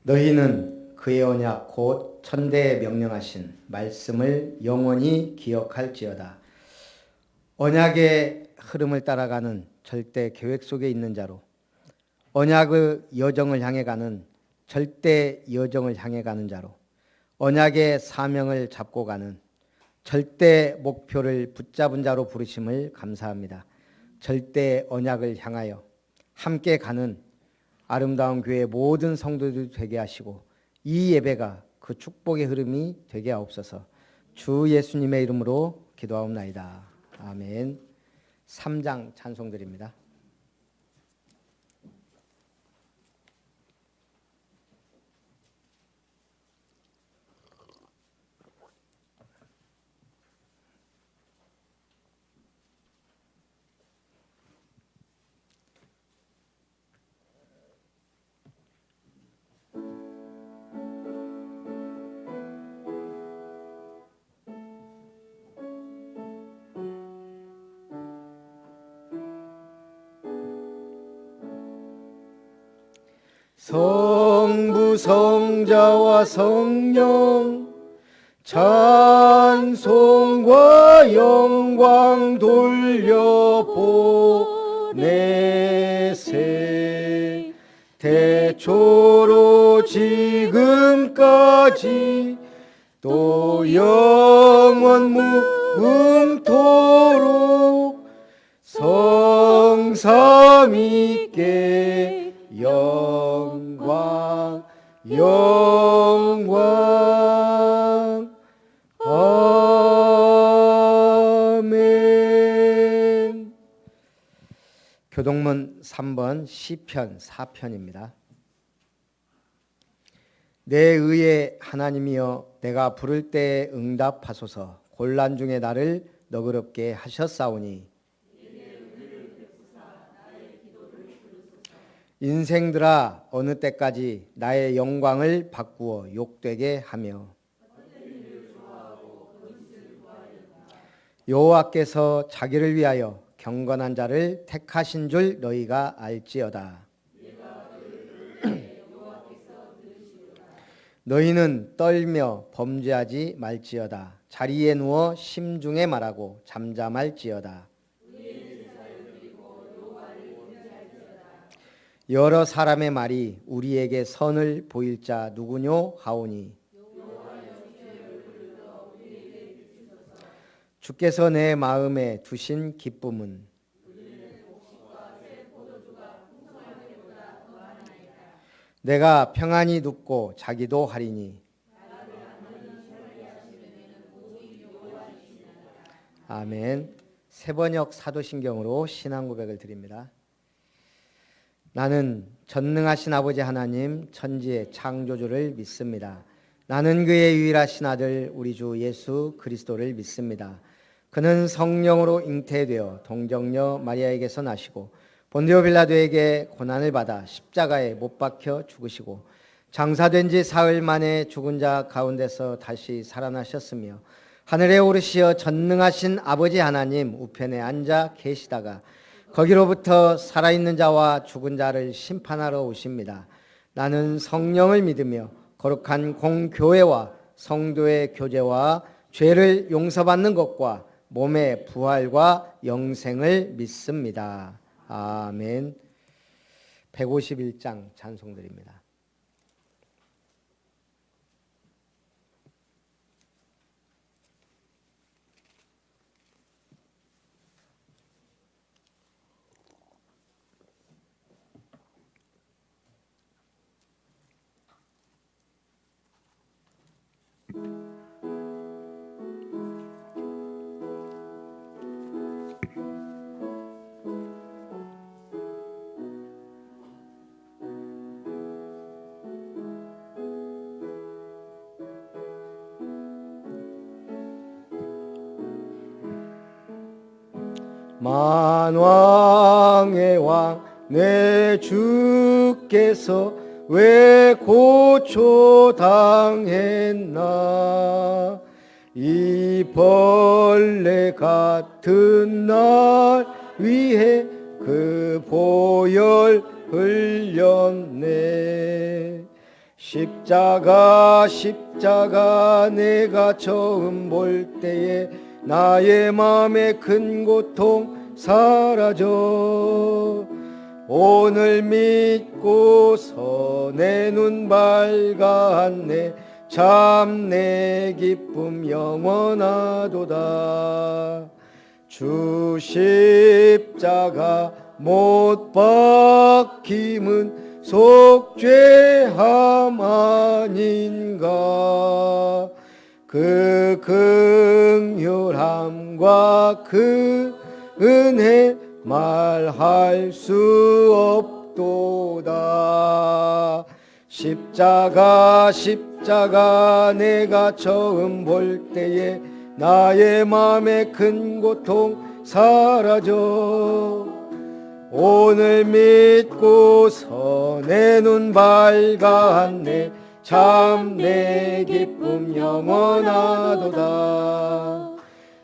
너희는 그의 언약 곧 천대에 명령하신 말씀을 영원히 기억할지어다. 언약의 흐름을 따라가는 절대 계획 속에 있는 자로, 언약의 여정을 향해 가는 절대 여정을 향해 가는 자로, 언약의 사명을 잡고 가는 절대 목표를 붙잡은 자로 부르심을 감사합니다. 절대 언약을 향하여 함께 가는 아름다운 교회 모든 성도들이 되게 하시고 이 예배가 그 축복의 흐름이 되게 하옵소서. 주 예수님의 이름으로 기도하옵나이다. 아멘. 3장 찬송드립니다. 성부 성자와 성령 찬송과 영광 돌려보내세. 태초로 지금까지 또 영원 무궁토록 성삼위께 영광 영광. 아멘. 교동문 3번 시편 4편입니다. 내 의의 하나님이여, 내가 부를 때에 응답하소서. 곤란 중에 나를 너그럽게 하셨사오니 인생들아, 어느 때까지 나의 영광을 바꾸어 욕되게 하며 여호와께서 자기를 위하여 경건한 자를 택하신 줄 너희가 알지어다. 너희는 떨며 범죄하지 말지어다. 자리에 누워 심중에 말하고 잠잠할지어다. 여러 사람의 말이 우리에게 선을 보일 자 누구뇨 하오니 주께서 내 마음에 두신 기쁨은 내가 평안히 눕고 자기도 하리니. 아멘. 세번역 사도신경으로 신앙 고백을 드립니다. 나는 전능하신 아버지 하나님 천지의 창조주를 믿습니다. 나는 그의 유일하신 아들 우리 주 예수 그리스도를 믿습니다. 그는 성령으로 잉태되어 동정녀 마리아에게서 나시고 본디오 빌라도에게 고난을 받아 십자가에 못 박혀 죽으시고 장사된 지 사흘 만에 죽은 자 가운데서 다시 살아나셨으며 하늘에 오르시어 전능하신 아버지 하나님 우편에 앉아 계시다가 거기로부터 살아있는 자와 죽은 자를 심판하러 오십니다. 나는 성령을 믿으며 거룩한 공교회와 성도의 교제와 죄를 용서받는 것과 몸의 부활과 영생을 믿습니다. 아멘. 151장 찬송드립니다. 만왕의 왕 내 주께서 왜 고초당했나. 이 벌레 같은 날 위해 그 보혈 흘렸네. 십자가 십자가 내가 처음 볼 때에 나의 마음의 큰 고통 사라져. 오늘 믿고서 내 눈 밝았네. 참 내 기쁨 영원하도다. 주 십자가 못 박힘은 속죄함 아닌가. 그 긍휼함과 그 은혜 말할 수 없도다. 십자가 십자가 내가 처음 볼 때에 나의 마음의 큰 고통 사라져. 오늘 믿고서 내 눈 밝았네. 참 내 기쁨 영원하도다.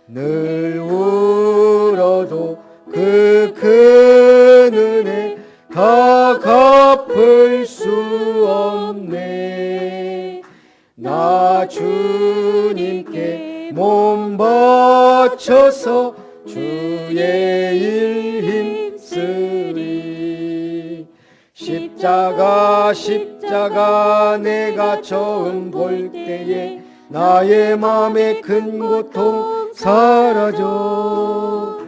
늘 울어도 그 큰 은혜 다 갚을 수 없네. 나 주님께 몸 바쳐서 주의 일 힘쓰리. 십자가 십자가 내가 처음 볼 때에 나의 마음의 큰 고통 사라져.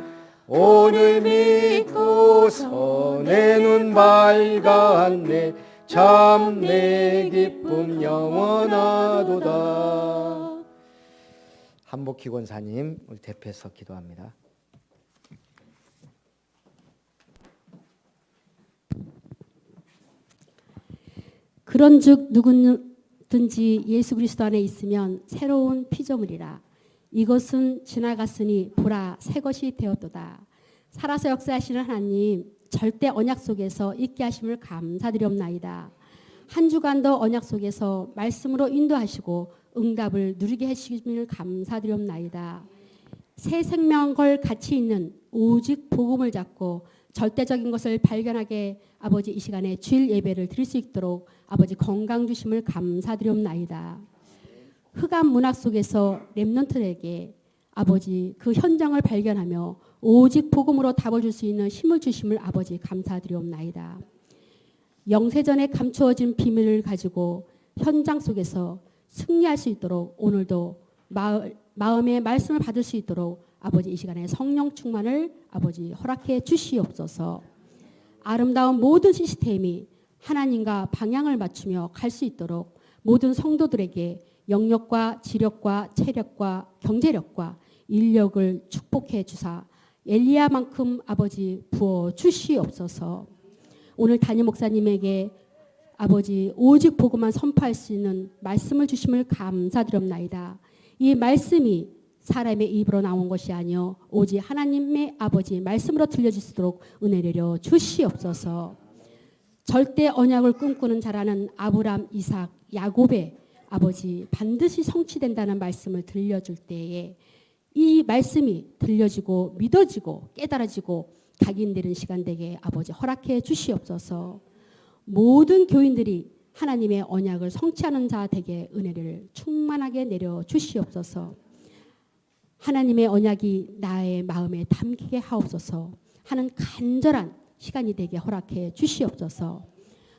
오늘 믿고서 내 눈 밝았네. 참 내 기쁨 영원하도다. 한복희 권사님 우리 대표해서 기도합니다. 그런즉 누구든지 예수 그리스도 안에 있으면 새로운 피조물이라. 이것은 지나갔으니 보라 새 것이 되었도다. 살아서 역사하시는 하나님, 절대 언약 속에서 있게 하심을 감사드리옵나이다. 한 주간도 언약 속에서 말씀으로 인도하시고 응답을 누리게 하심을 감사드리옵나이다. 새 생명 걸 가치 있는 오직 복음을 잡고 절대적인 것을 발견하게 아버지 이 시간에 주일 예배를 드릴 수 있도록 아버지 건강 주심을 감사드리옵나이다. 흑암 문학 속에서 렘넌트에게 아버지 그 현장을 발견하며 오직 복음으로 답을 줄 수 있는 힘을 주심을 아버지 감사드리옵나이다. 영세전에 감추어진 비밀을 가지고 현장 속에서 승리할 수 있도록 오늘도 마음의 말씀을 받을 수 있도록 아버지 이 시간에 성령 충만을 아버지 허락해 주시옵소서. 아름다운 모든 시스템이 하나님과 방향을 맞추며 갈 수 있도록 모든 성도들에게 영력과 지력과 체력과 경제력과 인력을 축복해 주사 엘리야만큼 아버지 부어 주시옵소서. 오늘 담임 목사님에게 아버지 오직 복음만 선포할 수 있는 말씀을 주심을 감사드립나이다. 이 말씀이 사람의 입으로 나온 것이 아니요 오직 하나님의 아버지 말씀으로 들려지도록 은혜 내려 주시옵소서. 절대 언약을 꿈꾸는 자라는 아브람, 이삭, 야곱의 아버지 반드시 성취된다는 말씀을 들려줄 때에 이 말씀이 들려지고 믿어지고 깨달아지고 각인되는 시간 되게 아버지 허락해 주시옵소서. 모든 교인들이 하나님의 언약을 성취하는 자 되게 은혜를 충만하게 내려 주시옵소서. 하나님의 언약이 나의 마음에 담기게 하옵소서 하는 간절한 시간이 되게 허락해 주시옵소서.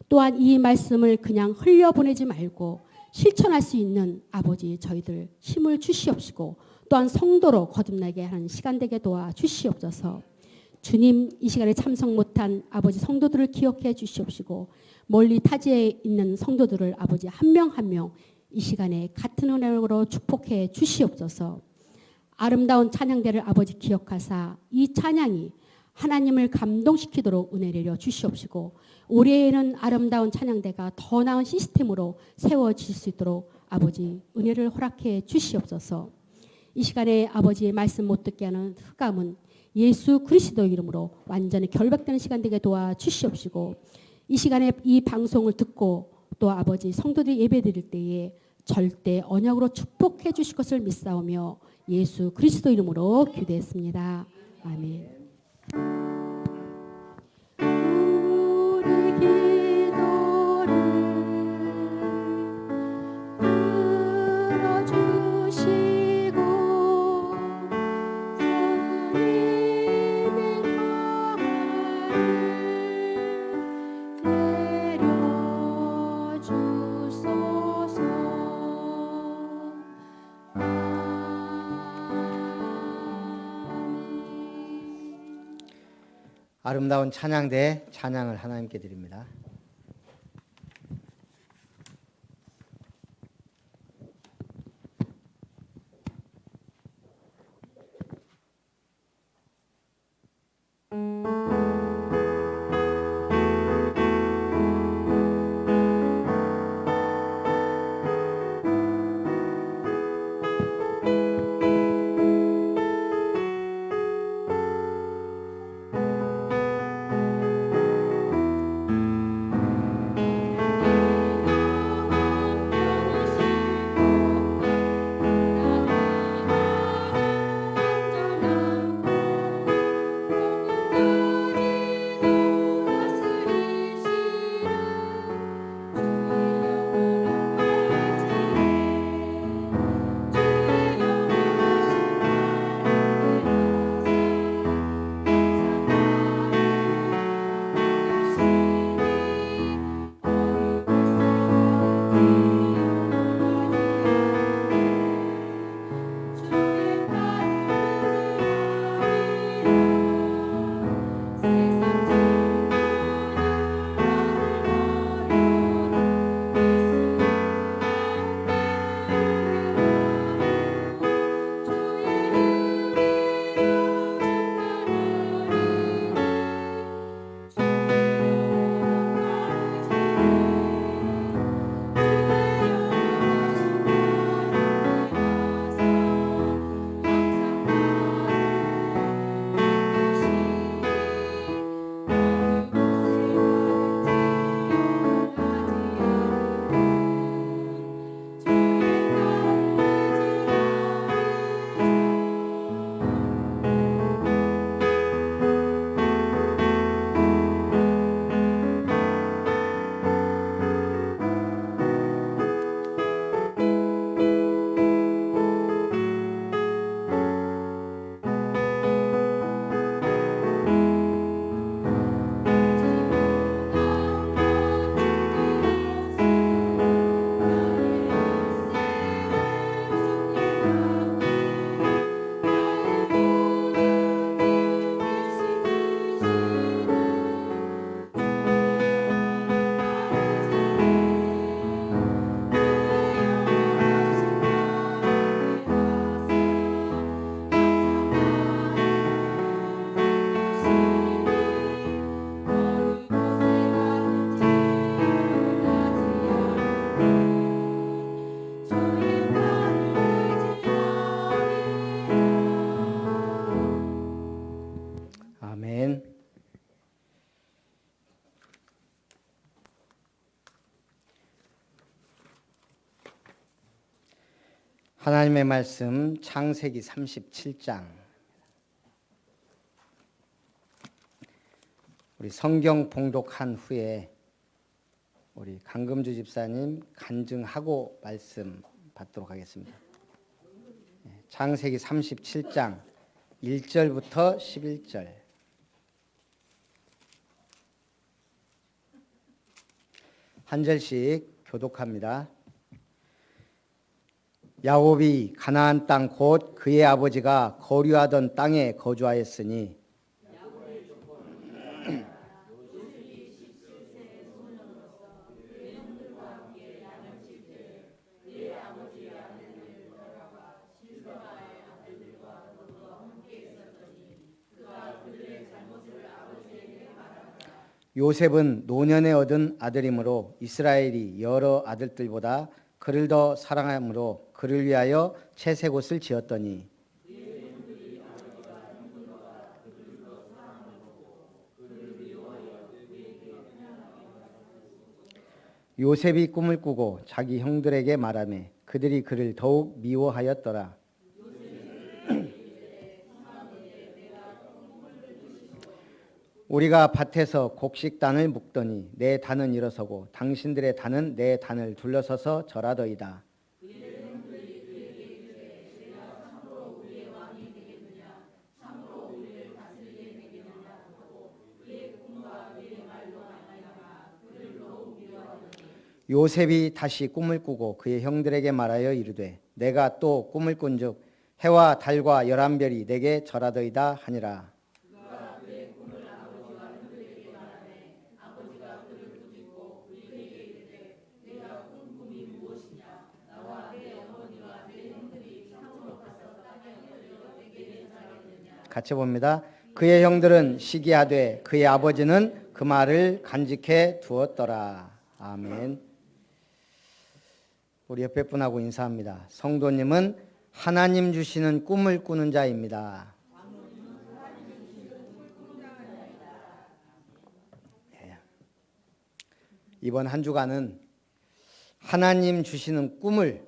또한 이 말씀을 그냥 흘려보내지 말고 실천할 수 있는 아버지 저희들 힘을 주시옵시고 또한 성도로 거듭나게 하는 시간 되게 도와 주시옵소서. 주님 이 시간에 참석 못한 아버지 성도들을 기억해 주시옵시고 멀리 타지에 있는 성도들을 아버지 한 명 한 명 이 시간에 같은 은혜로 축복해 주시옵소서. 아름다운 찬양대를 아버지 기억하사 이 찬양이 하나님을 감동시키도록 은혜 내려 주시옵시고 올해에는 아름다운 찬양대가 더 나은 시스템으로 세워질 수 있도록 아버지 은혜를 허락해 주시옵소서. 이 시간에 아버지의 말씀 못 듣게 하는 흑암은 예수 그리스도 이름으로 완전히 결박되는 시간 되게 도와 주시옵시고 이 시간에 이 방송을 듣고 또 아버지 성도들이 예배드릴 때에 절대 언약으로 축복해 주실 것을 믿사오며 예수 그리스도 이름으로 기도했습니다. 아멘. 우리 기도를 아름다운 찬양대 찬양을 하나님께 드립니다. 아멘. 하나님의 말씀 창세기 37장. 우리 성경 봉독한 후에 우리 강금주 집사님 간증하고 말씀 받도록 하겠습니다. 창세기 37장 1절부터 11절. 한 절씩 교독합니다. 야곱이 가나안 땅 곧 그의 아버지가 거류하던 땅에 거주하였으니 요셉은 노년에 얻은 아들이므로 이스라엘이 여러 아들들보다 그를 더 사랑함으로 그를 위하여 채색옷을 지었더니 요셉이 꿈을 꾸고 자기 형들에게 말하매 그들이 그를 더욱 미워하였더라. 우리가 밭에서 곡식단을 묶더니 내 단은 일어서고 당신들의 단은 내 단을 둘러서서 절하더이다. 요셉이 다시 꿈을 꾸고 그의 형들에게 말하여 이르되 내가 또 꿈을 꾼즉 해와 달과 11별이 내게 절하더이다 하니라. 같이 봅니다. 그의 형들은 시기하되 그의 아버지는 그 말을 간직해 두었더라. 아멘. 우리 옆에 분하고 인사합니다. 성도님은 하나님 주시는 꿈을 꾸는 자입니다. 이번 한 주간은 하나님 주시는 꿈을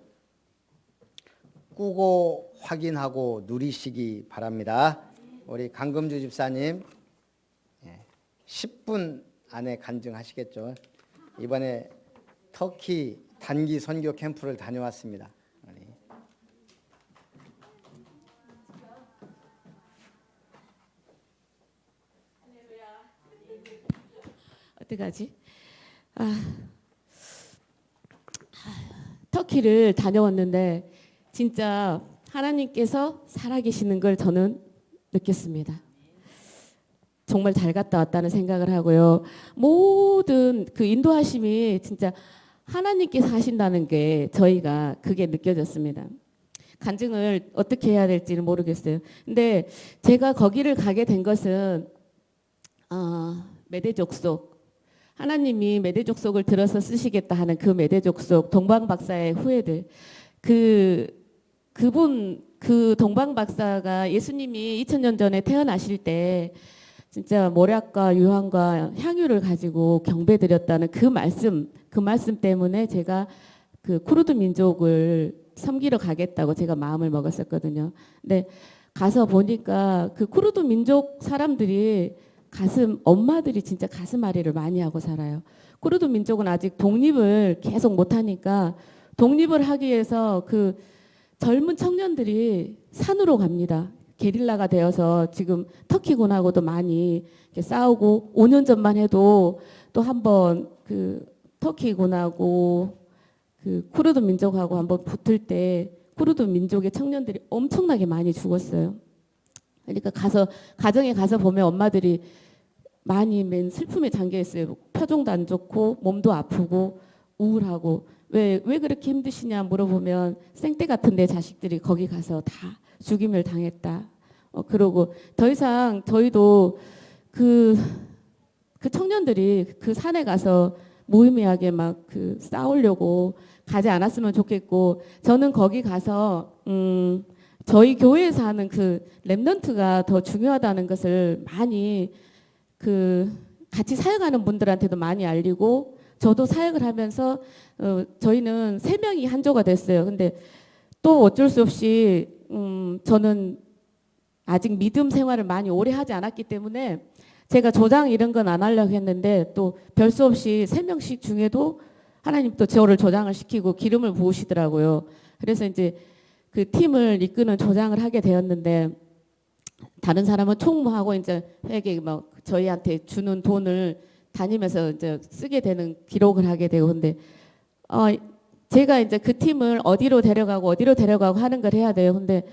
꾸고 확인하고 누리시기 바랍니다. 우리 강금주 집사님 10분 안에 간증하시겠죠. 이번에 터키 단기 선교 캠프를 다녀왔습니다. 어떡하지? 터키를 다녀왔는데 진짜 하나님께서 살아계시는 걸 저는 느꼈습니다. 정말 잘 갔다 왔다는 생각을 하고요. 모든 그 인도하심이 진짜 하나님께서 하신다는 게 저희가 그게 느껴졌습니다. 간증을 어떻게 해야 될지는 모르겠어요. 근데 제가 거기를 가게 된 것은 메대족속, 하나님이 메대족속을 들어서 쓰시겠다 하는 그 메대족속 동방박사의 후예들, 그분 그 동방박사가 예수님이 2000년 전에 태어나실 때 진짜 모략과 유황과 향유를 가지고 경배드렸다는 그 말씀 때문에 제가 그 쿠르드 민족을 섬기러 가겠다고 제가 마음을 먹었었거든요. 근데 가서 보니까 그 쿠르드 민족 사람들이 엄마들이 진짜 가슴앓이를 많이 하고 살아요. 쿠르드 민족은 아직 독립을 계속 못하니까 독립을 하기 위해서 그 젊은 청년들이 산으로 갑니다. 게릴라가 되어서 지금 터키군하고도 많이 이렇게 싸우고 5년 전만 해도 또 한번 그 터키군하고 그 쿠르드 민족하고 한번 붙을 때 쿠르드 민족의 청년들이 엄청나게 많이 죽었어요. 그러니까 가정에 가서 보면 엄마들이 많이 맨 슬픔에 잠겨 있어요. 표정도 안 좋고 몸도 아프고 우울하고 왜 그렇게 힘드시냐 물어보면 생떼 같은 내 자식들이 거기 가서 다 죽임을 당했다. 그러고 더 이상 저희도 그 청년들이 그 산에 가서 무의미하게 막 그 싸우려고 가지 않았으면 좋겠고 저는 거기 가서 저희 교회에서 하는 그 렘넌트가 더 중요하다는 것을 많이 같이 사역하는 분들한테도 많이 알리고 저도 사역을 하면서 저희는 3명이 한조가 됐어요. 근데 또 어쩔 수 없이 저는 아직 믿음 생활을 많이 오래 하지 않았기 때문에 제가 조장 이런 건 안 하려고 했는데 또 별 수 없이 3명씩 중에도 하나님 또 저를 조장을 시키고 기름을 부으시더라고요. 그래서 이제 그 팀을 이끄는 조장을 하게 되었는데 다른 사람은 총무하고 이제 회계 막 저희한테 주는 돈을 다니면서 이제 쓰게 되는 기록을 하게 되고 근데 제가 이제 그 팀을 어디로 데려가고 하는 걸 해야 돼요. 근데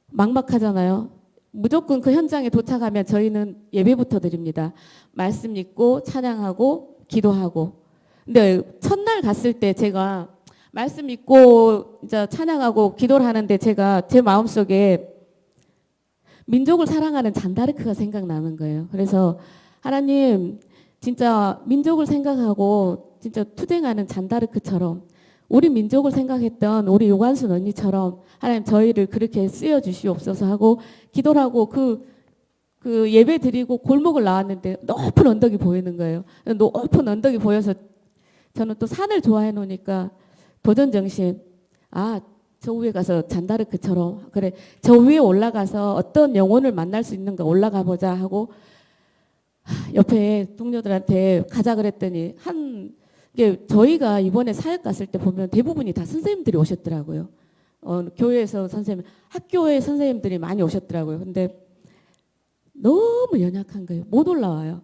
막막하잖아요. 무조건 그 현장에 도착하면 저희는 예배부터 드립니다. 말씀 읽고 찬양하고 기도하고. 근데 첫날 갔을 때 제가 말씀 읽고 이제 찬양하고 기도를 하는데 제가 제 마음속에 민족을 사랑하는 잔다르크가 생각나는 거예요. 그래서 하나님 진짜 민족을 생각하고 진짜 투쟁하는 잔다르크처럼 우리 민족을 생각했던 우리 요관순 언니처럼 하나님 저희를 그렇게 쓰여 주시옵소서 하고 기도를 하고 그 예배 드리고 골목을 나왔는데 높은 언덕이 보이는 거예요. 높은 언덕이 보여서 저는 또 산을 좋아해 놓으니까 도전 정신 저 위에 가서 잔다르크처럼 그래 저 위에 올라가서 어떤 영혼을 만날 수 있는가 올라가 보자 하고 옆에 동료들한테 가자 그랬더니 이게 저희가 이번에 사역 갔을 때 보면 대부분이 다 선생님들이 오셨더라고요. 교회에서 선생님, 학교의 선생님들이 많이 오셨더라고요. 근데 너무 연약한 거예요. 못 올라와요.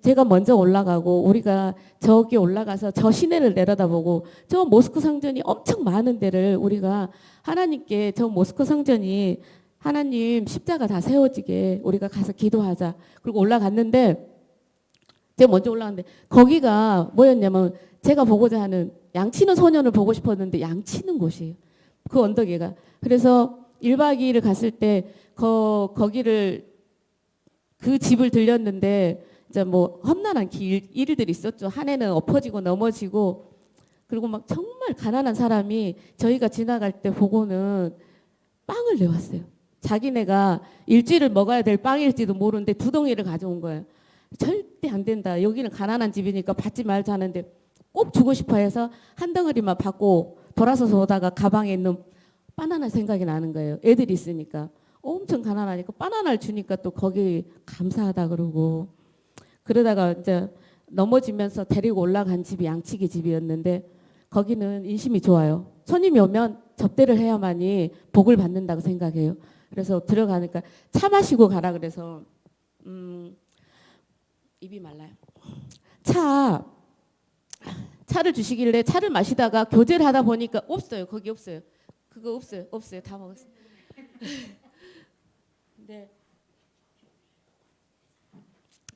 제가 먼저 올라가고 우리가 저기 올라가서 저 시내를 내려다보고 저 모스크 성전이 엄청 많은 데를 우리가 하나님께 저 모스크 성전이 하나님 십자가 다 세워지게 우리가 가서 기도하자. 그리고 올라갔는데 제가 먼저 올라갔는데 거기가 뭐였냐면 제가 보고자 하는 양치는 소년을 보고 싶었는데 양치는 곳이에요. 그 언덕에가. 그래서 1박 2일을 갔을 때 거기를 그 집을 들렸는데 이제 뭐 험난한 일들이 있었죠. 한 해는 엎어지고 넘어지고 그리고 막 정말 가난한 사람이 저희가 지나갈 때 보고는 빵을 내왔어요. 자기네가 일주일을 먹어야 될 빵일지도 모르는데 2덩이를 가져온 거예요. 절대 안 된다. 여기는 가난한 집이니까 받지 말자 하는데 꼭 주고 싶어 해서 한 덩어리만 받고 돌아서서 오다가 가방에 있는 바나나 생각이 나는 거예요. 애들이 있으니까. 엄청 가난하니까 바나나를 주니까 또 거기 감사하다 그러고 그러다가 이제 넘어지면서 데리고 올라간 집이 양치기 집이었는데 거기는 인심이 좋아요. 손님이 오면 접대를 해야만이 복을 받는다고 생각해요. 그래서 들어가니까 차 마시고 가라 그래서 입이 말라요. 차를 주시길래 차를 마시다가 교제를 하다 보니까 없어요. 거기 없어요. 그거 없어요. 없어요. 다 먹었어요.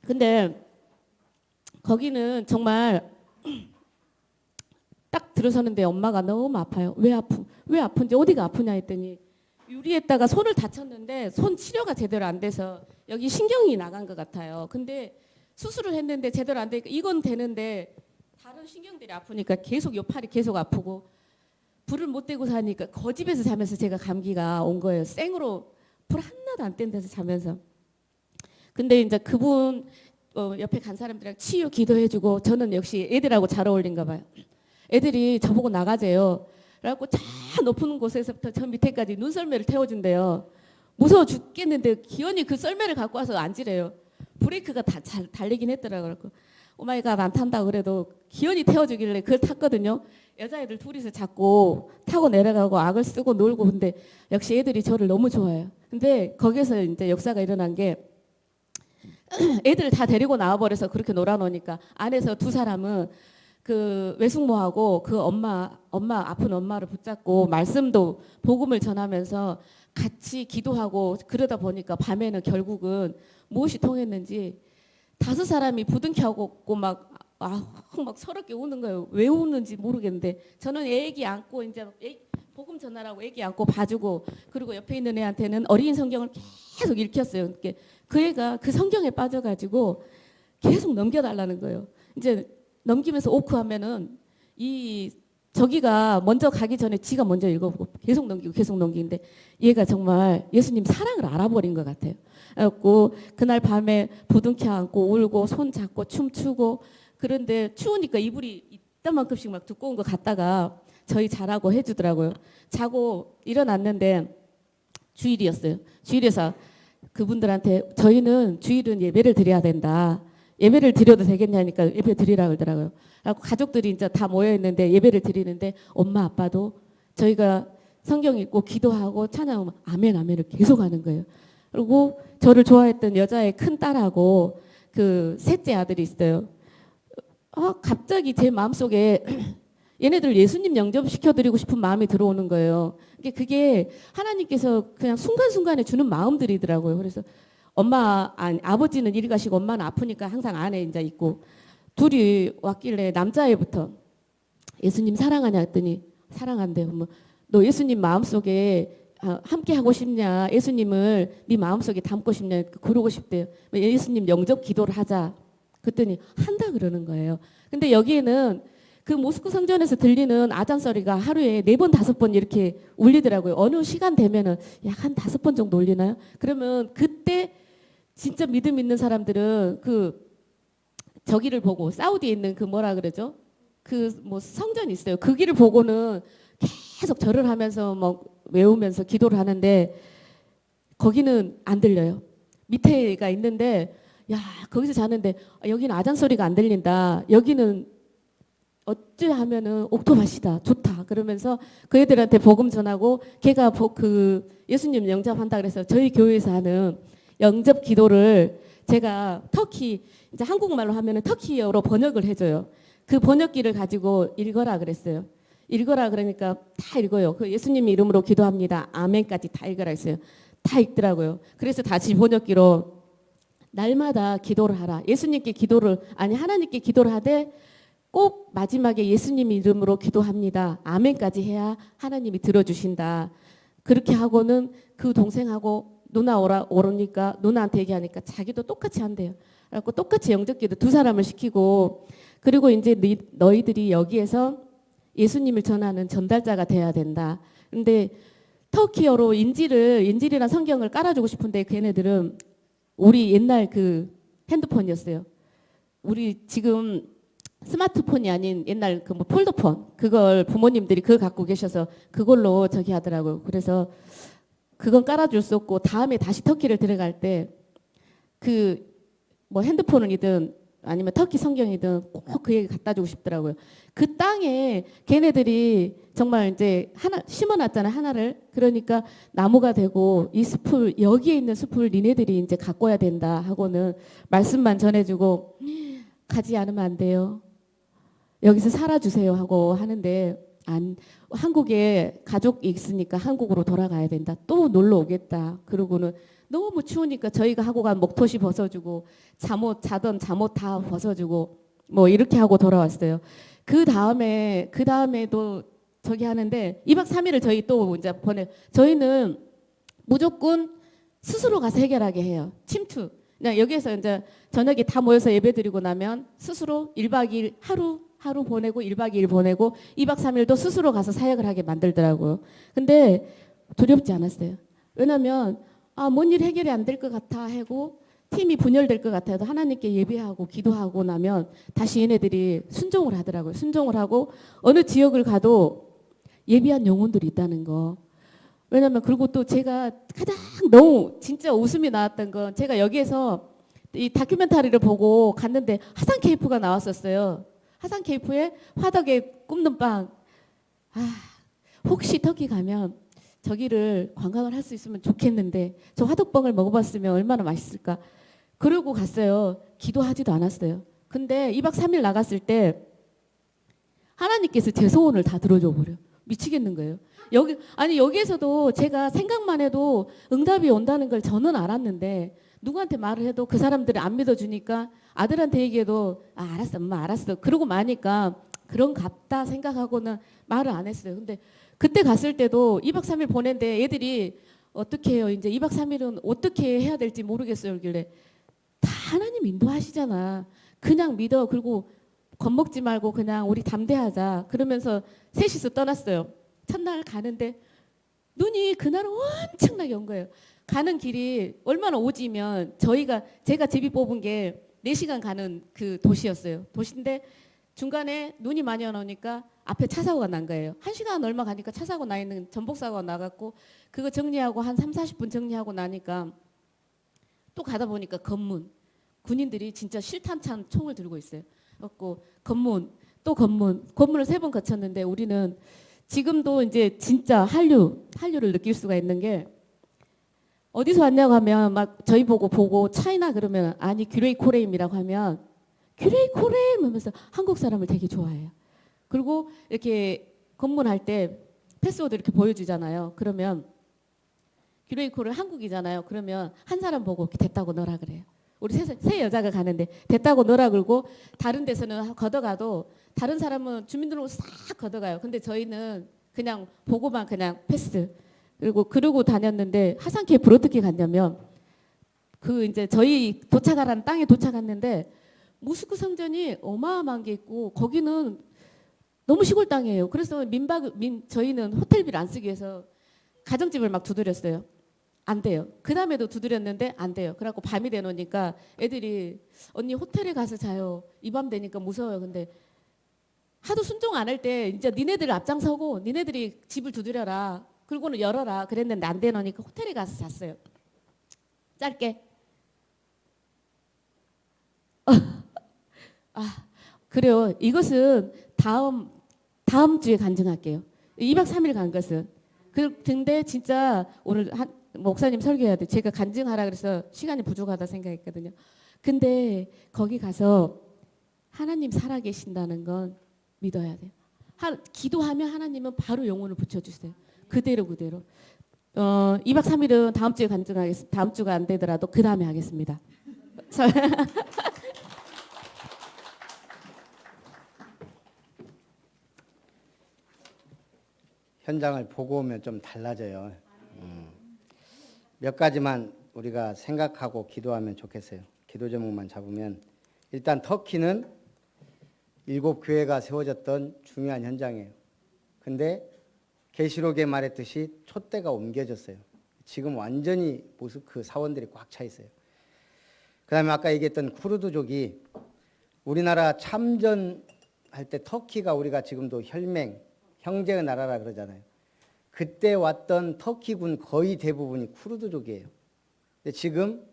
근데 거기는 정말 딱 들어서는데 엄마가 너무 아파요. 왜 아픈지 어디가 아프냐 했더니 유리에다가 손을 다쳤는데 손 치료가 제대로 안 돼서 여기 신경이 나간 것 같아요. 근데 수술을 했는데 제대로 안 되니까 이건 되는데 다른 신경들이 아프니까 계속 요 팔이 계속 아프고 불을 못 떼고 사니까 거집에서 자면서 제가 감기가 온 거예요. 생으로 불 하나도 안 뗀 데서 자면서. 근데 이제 그분 옆에 간 사람들이랑 치유 기도해주고 저는 역시 애들하고 잘 어울린가 봐요. 애들이 저보고 나가재요. 그래갖고 저 높은 곳에서부터 저 밑에까지 눈썰매를 태워준대요. 무서워 죽겠는데 기현이 그 썰매를 갖고 와서 앉으래요. 브레이크가 다 잘 달리긴 했더라고요. 오마이갓 안 탄다고 그래도 기현이 태워주길래 그걸 탔거든요. 여자애들 둘이서 자꾸 타고 내려가고 악을 쓰고 놀고 근데 역시 애들이 저를 너무 좋아해요. 근데 거기서 이제 역사가 일어난 게 애들 다 데리고 나와버려서 그렇게 놀아놓으니까 안에서 2사람은 그 외숙모하고 그 엄마 아픈 엄마를 붙잡고 말씀도 복음을 전하면서 같이 기도하고 그러다 보니까 밤에는 결국은 무엇이 통했는지 5사람이 부둥켜갖고 막 서럽게 우는 거예요. 왜 우는지 모르겠는데 저는 애기 안고 이제 복음 전하라고 애기 안고 봐주고 그리고 옆에 있는 애한테는 어린 성경을 계속 읽혔어요. 그 애가 그 성경에 빠져가지고 계속 넘겨달라는 거예요. 이제 넘기면서 오크하면은 저기가 먼저 가기 전에 지가 먼저 읽어보고 계속 넘기는데 얘가 정말 예수님 사랑을 알아버린 것 같아요. 그래갖고 그날 밤에 부둥켜 안고 울고 손 잡고 춤추고 그런데 추우니까 이불이 이따만큼씩 막 두꺼운 거 갖다가 저희 자라고 해주더라고요. 자고 일어났는데 주일이었어요. 주일에서 그분들한테 저희는 주일은 예배를 드려야 된다. 예배를 드려도 되겠냐니까 예배 드리라 그러더라고요. 가족들이 이제 다 모여 있는데 예배를 드리는데 엄마 아빠도 저희가 성경 읽고 기도하고 찬양하면 아멘 아멘을 계속 하는 거예요. 그리고 저를 좋아했던 여자의 큰 딸하고 그 셋째 아들이 있어요. 갑자기 제 마음속에 얘네들 예수님 영접시켜드리고 싶은 마음이 들어오는 거예요. 그게 하나님께서 그냥 순간순간에 주는 마음들이더라고요. 그래서 아버지는 이리 가시고 엄마는 아프니까 항상 안에 이제 있고 둘이 왔길래 남자애부터 예수님 사랑하냐 했더니 사랑한대요. 뭐, 너 예수님 마음속에 함께 하고 싶냐? 예수님을 네 마음속에 담고 싶냐? 그러고 싶대요. 예수님 영접 기도를 하자. 그랬더니 한다 그러는 거예요. 근데 여기에는 그 모스크 성전에서 들리는 아잔 소리가 하루에 4번, 5번 이렇게 울리더라고요. 어느 시간 되면은 약 한 5번 정도 울리나요? 그러면 그때 진짜 믿음 있는 사람들은 저기를 보고 사우디에 있는 그 뭐라 그러죠? 그 뭐 성전이 있어요. 그 길을 보고는 계속 절을 하면서 뭐 외우면서 기도를 하는데 거기는 안 들려요. 밑에가 있는데 야 거기서 자는데 여기는 아잔 소리가 안 들린다. 여기는 어찌 하면은 옥토밭이다. 좋다. 그러면서 그 애들한테 복음 전하고 걔가 그 예수님 영접한다 그래서 저희 교회에서 하는 영접 기도를 제가 터키 이제 한국말로 하면은 터키어로 번역을 해줘요. 그 번역기를 가지고 읽어라 그랬어요. 읽어라 그러니까 다 읽어요. 그 예수님 이름으로 기도합니다. 아멘까지 다 읽어라 했어요. 다 읽더라고요. 그래서 다시 번역기로 날마다 기도를 하라. 하나님께 기도를 하되 꼭 마지막에 예수님 이름으로 기도합니다. 아멘까지 해야 하나님이 들어주신다. 그렇게 하고는 그 동생하고 누나 오르니까 누나한테 얘기하니까 자기도 똑같이 한대요. 그래갖고 똑같이 영접기도 두 사람을 시키고 그리고 이제 너희들이 여기에서 예수님을 전하는 전달자가 돼야 된다. 근데 터키어로 인질이란 성경을 깔아주고 싶은데 걔네들은 우리 옛날 그 핸드폰이었어요. 우리 지금 스마트폰이 아닌 옛날 그 뭐 폴더폰 그걸 부모님들이 그걸 갖고 계셔서 그걸로 저기 하더라고요. 그래서 그건 깔아줄 수 없고 다음에 다시 터키를 들어갈 때 그 뭐 핸드폰이든 아니면 터키 성경이든 꼭 그 얘기 갖다 주고 싶더라고요. 그 땅에 걔네들이 정말 이제 하나 심어놨잖아요. 하나를. 그러니까 나무가 되고 이 숲을 여기에 있는 숲을 니네들이 이제 가꿔야 된다 하고는 말씀만 전해주고 가지 않으면 안 돼요. 여기서 살아주세요 하고 하는데 한국에 가족이 있으니까 한국으로 돌아가야 된다. 또 놀러 오겠다. 그러고는 너무 추우니까 저희가 하고 간 목토시 벗어주고 자던 잠옷 다 벗어주고 뭐 이렇게 하고 돌아왔어요. 그 다음에도 저기 하는데 2박 3일을 저희 또 이제 저희는 무조건 스스로 가서 해결하게 해요. 침투. 그냥 여기에서 이제 저녁에 다 모여서 예배드리고 나면 스스로 1박 2일 하루 보내고 1박 2일 보내고 2박 3일도 스스로 가서 사역을 하게 만들더라고요. 근데 두렵지 않았어요. 왜냐면 뭔 일 해결이 안 될 것 같아 하고 팀이 분열될 것 같아도 하나님께 예배하고 기도하고 나면 다시 얘네들이 순종을 하더라고요. 순종을 하고 어느 지역을 가도 예비한 영혼들이 있다는 거. 왜냐면 그리고 또 제가 가장 너무 진짜 웃음이 나왔던 건 제가 여기에서 이 다큐멘터리를 보고 갔는데 하산 케이프가 나왔었어요. 하산 케이프에 화덕에 굽는 빵. 혹시 터키 가면 저기를 관광을 할 수 있으면 좋겠는데 저 화덕빵을 먹어봤으면 얼마나 맛있을까. 그러고 갔어요. 기도하지도 않았어요. 근데 2박 3일 나갔을 때 하나님께서 제 소원을 다 들어줘 버려. 미치겠는 거예요. 여기에서도 제가 생각만 해도 응답이 온다는 걸 저는 알았는데 누구한테 말을 해도 그 사람들이 안 믿어주니까 아들한테 얘기해도 알았어 엄마 알았어 그러고 마니까 그런갑다 생각하고는 말을 안 했어요. 근데 그때 갔을 때도 2박 3일 보낸데 애들이 어떻게 해요? 이제 2박 3일은 어떻게 해야 될지 모르겠어요. 그러길래 다 하나님 인도하시잖아. 그냥 믿어. 그리고 겁먹지 말고 그냥 우리 담대하자. 그러면서 셋이서 떠났어요. 첫날 가는데 눈이 그날은 엄청나게 온 거예요. 가는 길이 얼마나 오지면 제가 제비 뽑은 게 4시간 가는 그 도시였어요. 도시인데 중간에 눈이 많이 안 오니까 앞에 차 사고가 난 거예요. 1시간 얼마 가니까 차 사고 나 있는 전복 사고가 나갔고 그거 정리하고 한 3, 40분 정리하고 나니까 또 가다 보니까 건문. 군인들이 진짜 실탄찬 총을 들고 있어요. 그래갖고 건문을 3번 거쳤는데 우리는 지금도 이제 진짜 한류를 느낄 수가 있는 게 어디서 왔냐고 하면 막 저희 보고 차이나 그러면 아니 규레이 코레임이라고 하면 규레이 코레임 하면서 한국 사람을 되게 좋아해요. 그리고 이렇게 검문할 때 패스워드 이렇게 보여주잖아요. 그러면 규레이 코레 한국이잖아요. 그러면 한 사람 보고 이렇게 됐다고 넣으라 그래요. 우리 세 여자가 가는데 됐다고 넣으라 그러고 다른 데서는 걷어가도 다른 사람은 주민등록을 싹 걷어가요. 근데 저희는 그냥 보고만 그냥 패스. 그러고 다녔는데 하산 캠프를 어떻게 갔냐면 그 이제 저희 도착하라는 땅에 도착했는데 모스크 성전이 어마어마한 게 있고 거기는 너무 시골 땅이에요. 그래서 저희는 호텔비를 안 쓰기 위해서 가정집을 막 두드렸어요. 안 돼요. 그 다음에도 두드렸는데 안 돼요. 그래갖고 밤이 되놓으니까 애들이 언니 호텔에 가서 자요. 이 밤 되니까 무서워요. 근데 하도 순종 안 할 때 이제 니네들 앞장서고 니네들이 집을 두드려라. 그리고는 열어라. 그랬는데 안 되놓으니까 호텔에 가서 잤어요. 짧게. 그래요. 이것은 다음 주에 간증할게요. 2박 3일 간 것은. 근데 진짜 오늘 목사님 설교해야 돼. 제가 간증하라 그래서 시간이 부족하다 생각했거든요. 근데 거기 가서 하나님 살아계신다는 건 믿어야 돼요. 기도하면 하나님은 바로 영혼을 붙여주세요. 그대로. 2박 3일은 다음 주에 간증하겠습니다. 다음 주가 안 되더라도 그 다음에 하겠습니다. 현장을 보고 오면 좀 달라져요. 몇 가지만 우리가 생각하고 기도하면 좋겠어요. 기도 제목만 잡으면 일단 터키는 7교회가 세워졌던 중요한 현장이에요. 근데 계시록에 말했듯이 촛대가 옮겨졌어요. 지금 완전히 모스크 사원들이 꽉 차 있어요. 그 다음에 아까 얘기했던 쿠르드족이 우리나라 참전할 때 터키가 우리가 지금도 혈맹, 형제의 나라라 그러잖아요. 그때 왔던 터키군 거의 대부분이 쿠르드족이에요. 근데 지금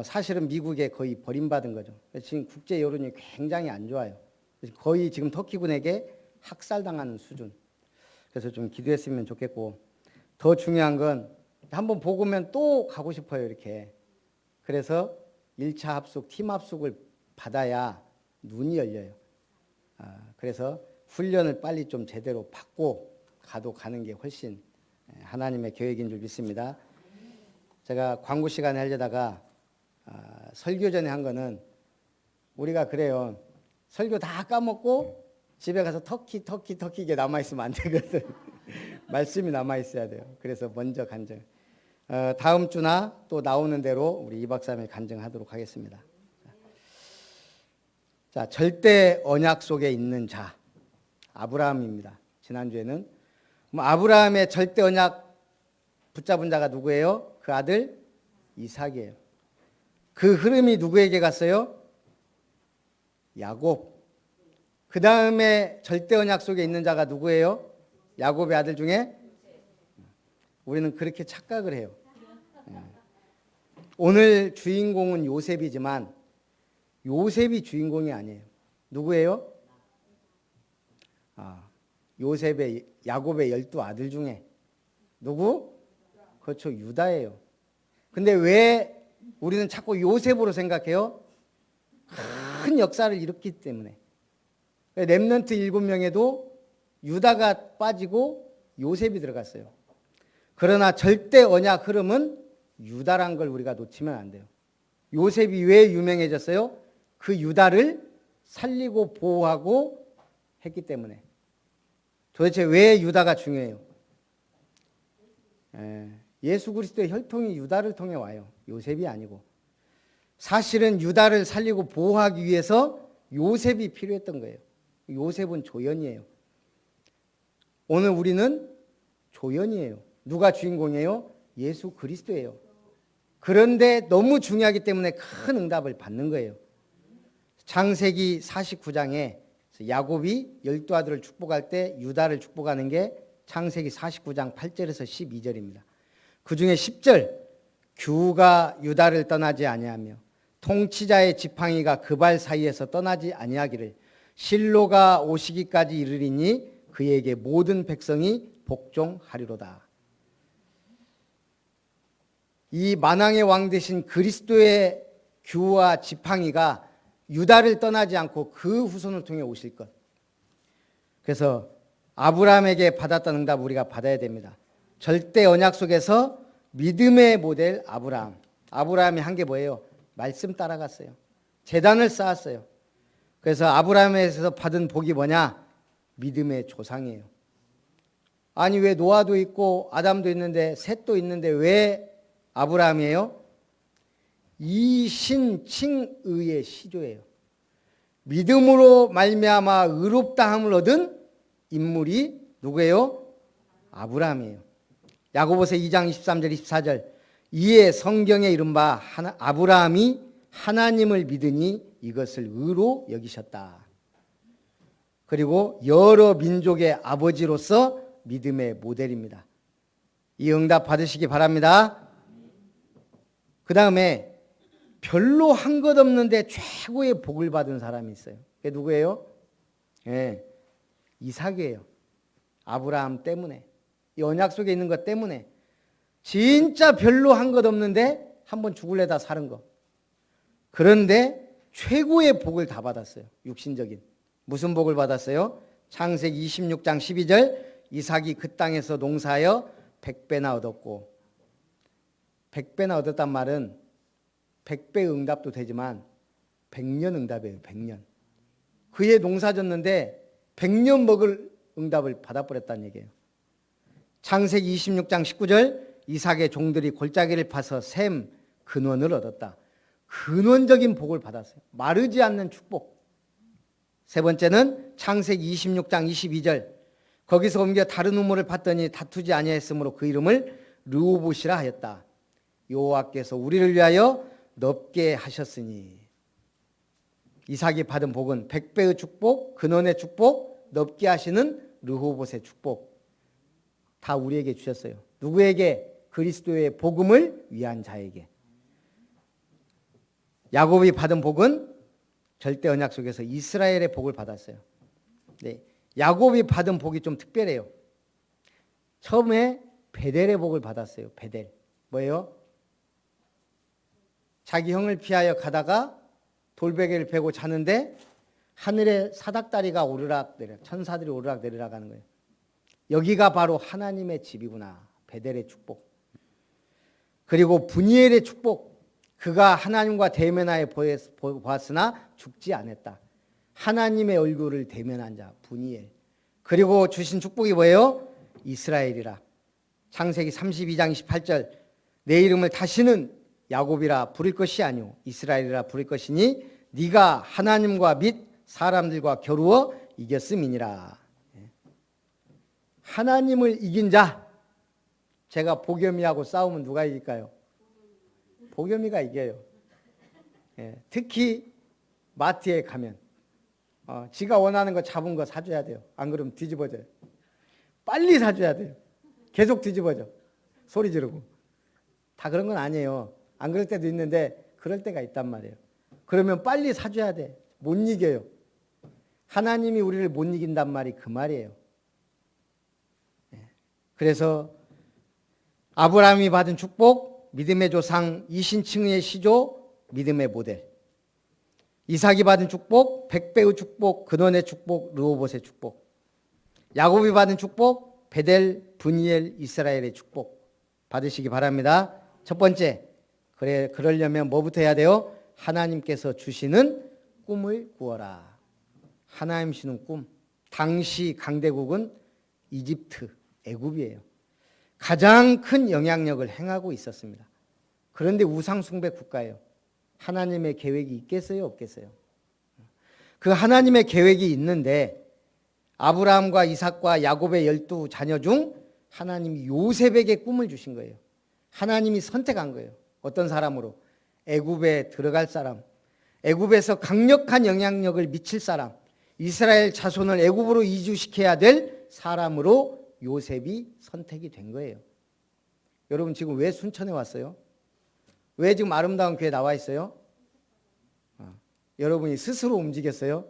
사실은 미국에 거의 버림받은 거죠. 지금 국제 여론이 굉장히 안 좋아요. 거의 지금 터키군에게 학살당하는 수준. 그래서 좀 기도했으면 좋겠고, 더 중요한 건 한번 보고면 또 가고 싶어요, 이렇게. 그래서 1차 합숙, 팀 합숙을 받아야 눈이 열려요. 그래서 훈련을 빨리 좀 제대로 받고 가는 게 훨씬 하나님의 계획인 줄 믿습니다. 제가 광고 시간에 하려다가 설교 전에 한 거는 우리가 그래요. 설교 다 까먹고 집에 가서 터키 이게 남아있으면 안 되거든. 말씀이 남아있어야 돼요. 그래서 먼저 간증. 다음 주나 또 나오는 대로 우리 이 박사님이 간증하도록 하겠습니다. 자, 절대 언약 속에 있는 자 아브라함입니다. 지난주에는 아브라함의 절대 언약 붙잡은 자가 누구예요? 그 아들 이삭이에요. 그 흐름이 누구에게 갔어요? 야곱. 그 다음에 절대 언약 속에 있는 자가 누구예요? 야곱의 아들 중에? 우리는 그렇게 착각을 해요. 오늘 주인공은 요셉이지만 요셉이 주인공이 아니에요. 누구예요? 요셉의 야곱의 12아들 중에 누구? 그렇죠, 유다예요. 근데 왜 우리는 자꾸 요셉으로 생각해요? 큰 역사를 일으켰기 때문에. 렘넌트 7명에도 유다가 빠지고 요셉이 들어갔어요. 그러나 절대 언약 흐름은 유다란 걸 우리가 놓치면 안 돼요. 요셉이 왜 유명해졌어요? 그 유다를 살리고 보호하고 했기 때문에. 도대체 왜 유다가 중요해요? 예수 그리스도의 혈통이 유다를 통해 와요. 요셉이 아니고. 사실은 유다를 살리고 보호하기 위해서 요셉이 필요했던 거예요. 요셉은 조연이에요. 오늘 우리는 조연이에요. 누가 주인공이에요? 예수 그리스도예요. 그런데 너무 중요하기 때문에 큰 응답을 받는 거예요. 창세기 49장에 야곱이 12아들을 축복할 때 유다를 축복하는 게 창세기 49장 8절에서 12절입니다. 그 중에 10절, 규가 유다를 떠나지 아니하며 통치자의 지팡이가 그 발 사이에서 떠나지 아니하기를 실로가 오시기까지 이르리니 그에게 모든 백성이 복종하리로다. 이 만왕의 왕 되신 그리스도의 규와 지팡이가 유다를 떠나지 않고 그 후손을 통해 오실 것. 그래서 아브라함에게 받았던 응답 우리가 받아야 됩니다. 절대 언약 속에서 믿음의 모델 아브라함. 아브라함이 한 게 뭐예요? 말씀 따라갔어요. 제단을 쌓았어요. 그래서 아브라함에서 받은 복이 뭐냐? 믿음의 조상이에요. 아니 왜 노아도 있고 아담도 있는데 셋도 있는데 왜 아브라함이에요? 이신칭의의 시조예요. 믿음으로 말미암아 의롭다함을 얻은 인물이 누구예요? 아브라함이에요. 야고보서 2장 23절 24절 이에 성경에 이른바 아브라함이 하나님을 믿으니 이것을 의로 여기셨다. 그리고 여러 민족의 아버지로서 믿음의 모델입니다. 이 응답 받으시기 바랍니다. 그 다음에 별로 한 것 없는데 최고의 복을 받은 사람이 있어요. 그게 누구예요? 이삭이에요. 아브라함 때문에. 이 언약 속에 있는 것 때문에. 진짜 별로 한 것 없는데 한번 죽을래다 사는 거. 그런데 최고의 복을 다 받았어요. 육신적인. 무슨 복을 받았어요? 창세기 26장 12절 이삭이 그 땅에서 농사하여 100배나 얻었고 100배나 얻었단 말은 100배 응답도 되지만 100년 응답이에요. 100년. 그의 농사 졌는데 100년 먹을 응답을 받아버렸다는 얘기예요. 창세기 26장 19절 이삭의 종들이 골짜기를 파서 샘 근원을 얻었다. 근원적인 복을 받았어요. 마르지 않는 축복. 세 번째는 창세기 26장 22절. 거기서 옮겨 다른 우물을 팠더니 다투지 아니하였으므로 그 이름을 르호봇이라 하였다. 여호와께서 우리를 위하여 넓게 하셨으니. 이삭이 받은 복은 100배의 축복, 근원의 축복, 넓게 하시는 르호봇의 축복. 다 우리에게 주셨어요. 누구에게? 그리스도의 복음을 위한 자에게. 야곱이 받은 복은 절대 언약 속에서 이스라엘의 복을 받았어요. 네, 야곱이 받은 복이 좀 특별해요. 처음에 베델의 복을 받았어요. 베델. 뭐예요? 자기 형을 피하여 가다가 돌베개를 베고 자는데 하늘에 사닥다리가 오르락 내리락, 천사들이 오르락 내리락 하는 거예요. 여기가 바로 하나님의 집이구나. 베델의 축복. 그리고 분이엘의 축복. 그가 하나님과 대면하여 보았으나 죽지 않았다. 하나님의 얼굴을 대면한 자 분이엘. 그리고 주신 축복이 뭐예요? 이스라엘이라. 창세기 32장 28절. 내 이름을 다시는 야곱이라 부를 것이 아니오 이스라엘이라 부를 것이니 네가 하나님과 및 사람들과 겨루어 이겼음이니라. 하나님을 이긴 자. 제가 보겸이하고 싸우면 누가 이길까요? 보겸이가 이겨요. 특히 마트에 가면 지가 원하는 거 잡은 거 사줘야 돼요. 안 그러면 뒤집어져요. 빨리 사줘야 돼요. 계속 뒤집어져. 소리 지르고. 다 그런 건 아니에요. 안 그럴 때도 있는데 그럴 때가 있단 말이에요. 그러면 빨리 사줘야 돼. 못 이겨요. 하나님이 우리를 못 이긴단 말이 그 말이에요. 그래서 아브라함이 받은 축복, 믿음의 조상, 이신층의 시조, 믿음의 모델. 이삭이 받은 축복, 100배의 축복, 근원의 축복, 르호봇의 축복. 야곱이 받은 축복, 베델, 분이엘, 이스라엘의 축복 받으시기 바랍니다. 첫 번째, 그러려면 뭐부터 해야 돼요? 하나님께서 주시는 꿈을 꾸어라. 하나님 주시는 꿈. 당시 강대국은 이집트, 애굽이에요. 가장 큰 영향력을 행하고 있었습니다. 그런데 우상숭배 국가예요. 하나님의 계획이 있겠어요? 없겠어요? 그 하나님의 계획이 있는데 아브라함과 이삭과 야곱의 12자녀 중 하나님이 요셉에게 꿈을 주신 거예요. 하나님이 선택한 거예요. 어떤 사람으로? 애굽에 들어갈 사람, 애굽에서 강력한 영향력을 미칠 사람, 이스라엘 자손을 애굽으로 이주시켜야 될 사람으로 요셉이 선택이 된 거예요. 여러분 지금 왜 순천에 왔어요? 왜 지금 아름다운 교회에 나와 있어요? 여러분이 스스로 움직였어요?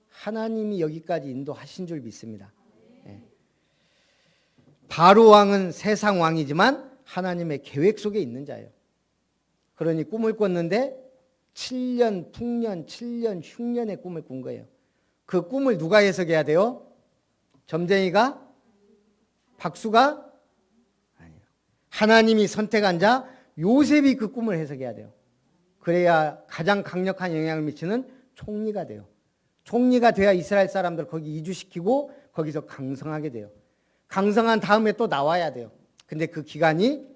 하나님이 여기까지 인도하신 줄 믿습니다. 바로 왕은 세상 왕이지만 하나님의 계획 속에 있는 자예요. 그러니 꿈을 꿨는데 7년 풍년, 7년 흉년의 꿈을 꾼 거예요. 그 꿈을 누가 해석해야 돼요? 점쟁이가? 박수가? 아니에요. 하나님이 선택한 자 요셉이 그 꿈을 해석해야 돼요. 그래야 가장 강력한 영향을 미치는 총리가 돼요. 총리가 돼야 이스라엘 사람들 거기 이주시키고 거기서 강성하게 돼요. 강성한 다음에 또 나와야 돼요. 근데 그 기간이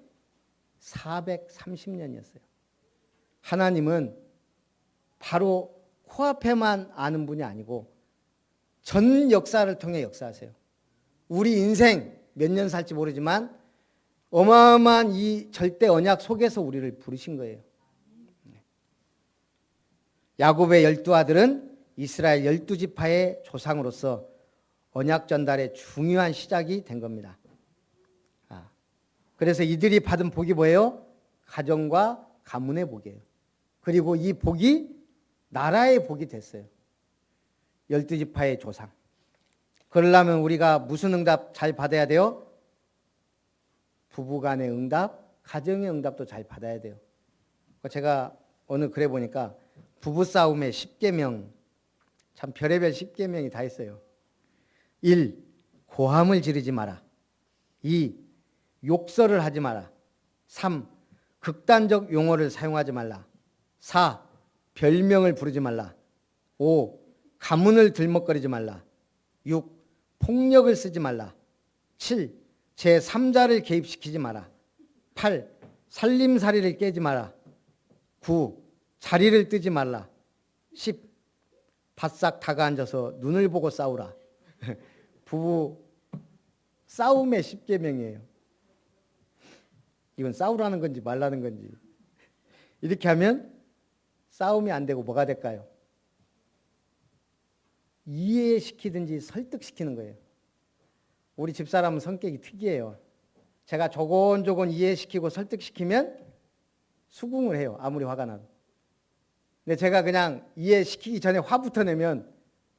430년이었어요. 하나님은 바로 코앞에만 아는 분이 아니고 전 역사를 통해 역사하세요. 우리 인생 몇 년 살지 모르지만 어마어마한 이 절대 언약 속에서 우리를 부르신 거예요. 야곱의 12아들은 이스라엘 12지파의 조상으로서 언약 전달의 중요한 시작이 된 겁니다. 그래서 이들이 받은 복이 뭐예요? 가정과 가문의 복이에요. 그리고 이 복이 나라의 복이 됐어요. 12지파의 조상. 그러려면 우리가 무슨 응답 잘 받아야 돼요? 부부간의 응답, 가정의 응답도 잘 받아야 돼요. 제가 어느 글에 보니까 부부싸움의 10계명, 참 별의별 10계명이 다 있어요. 1. 고함을 지르지 마라. 2. 욕설을 하지 마라. 3. 극단적 용어를 사용하지 말라. 4. 별명을 부르지 말라. 5. 가문을 들먹거리지 말라. 6. 폭력을 쓰지 말라. 7. 제3자를 개입시키지 마라. 8. 살림살이를 깨지 마라. 9. 자리를 뜨지 말라. 10. 바싹 다가앉아서 눈을 보고 싸우라. 부부 싸움의 10계명이에요. 이건 싸우라는 건지 말라는 건지. 이렇게 하면 싸움이 안 되고 뭐가 될까요? 이해시키든지 설득시키는 거예요. 우리 집사람은 성격이 특이해요. 제가 조곤조곤 이해시키고 설득시키면 수긍을 해요. 아무리 화가 나도. 근데 제가 그냥 이해시키기 전에 화부터 내면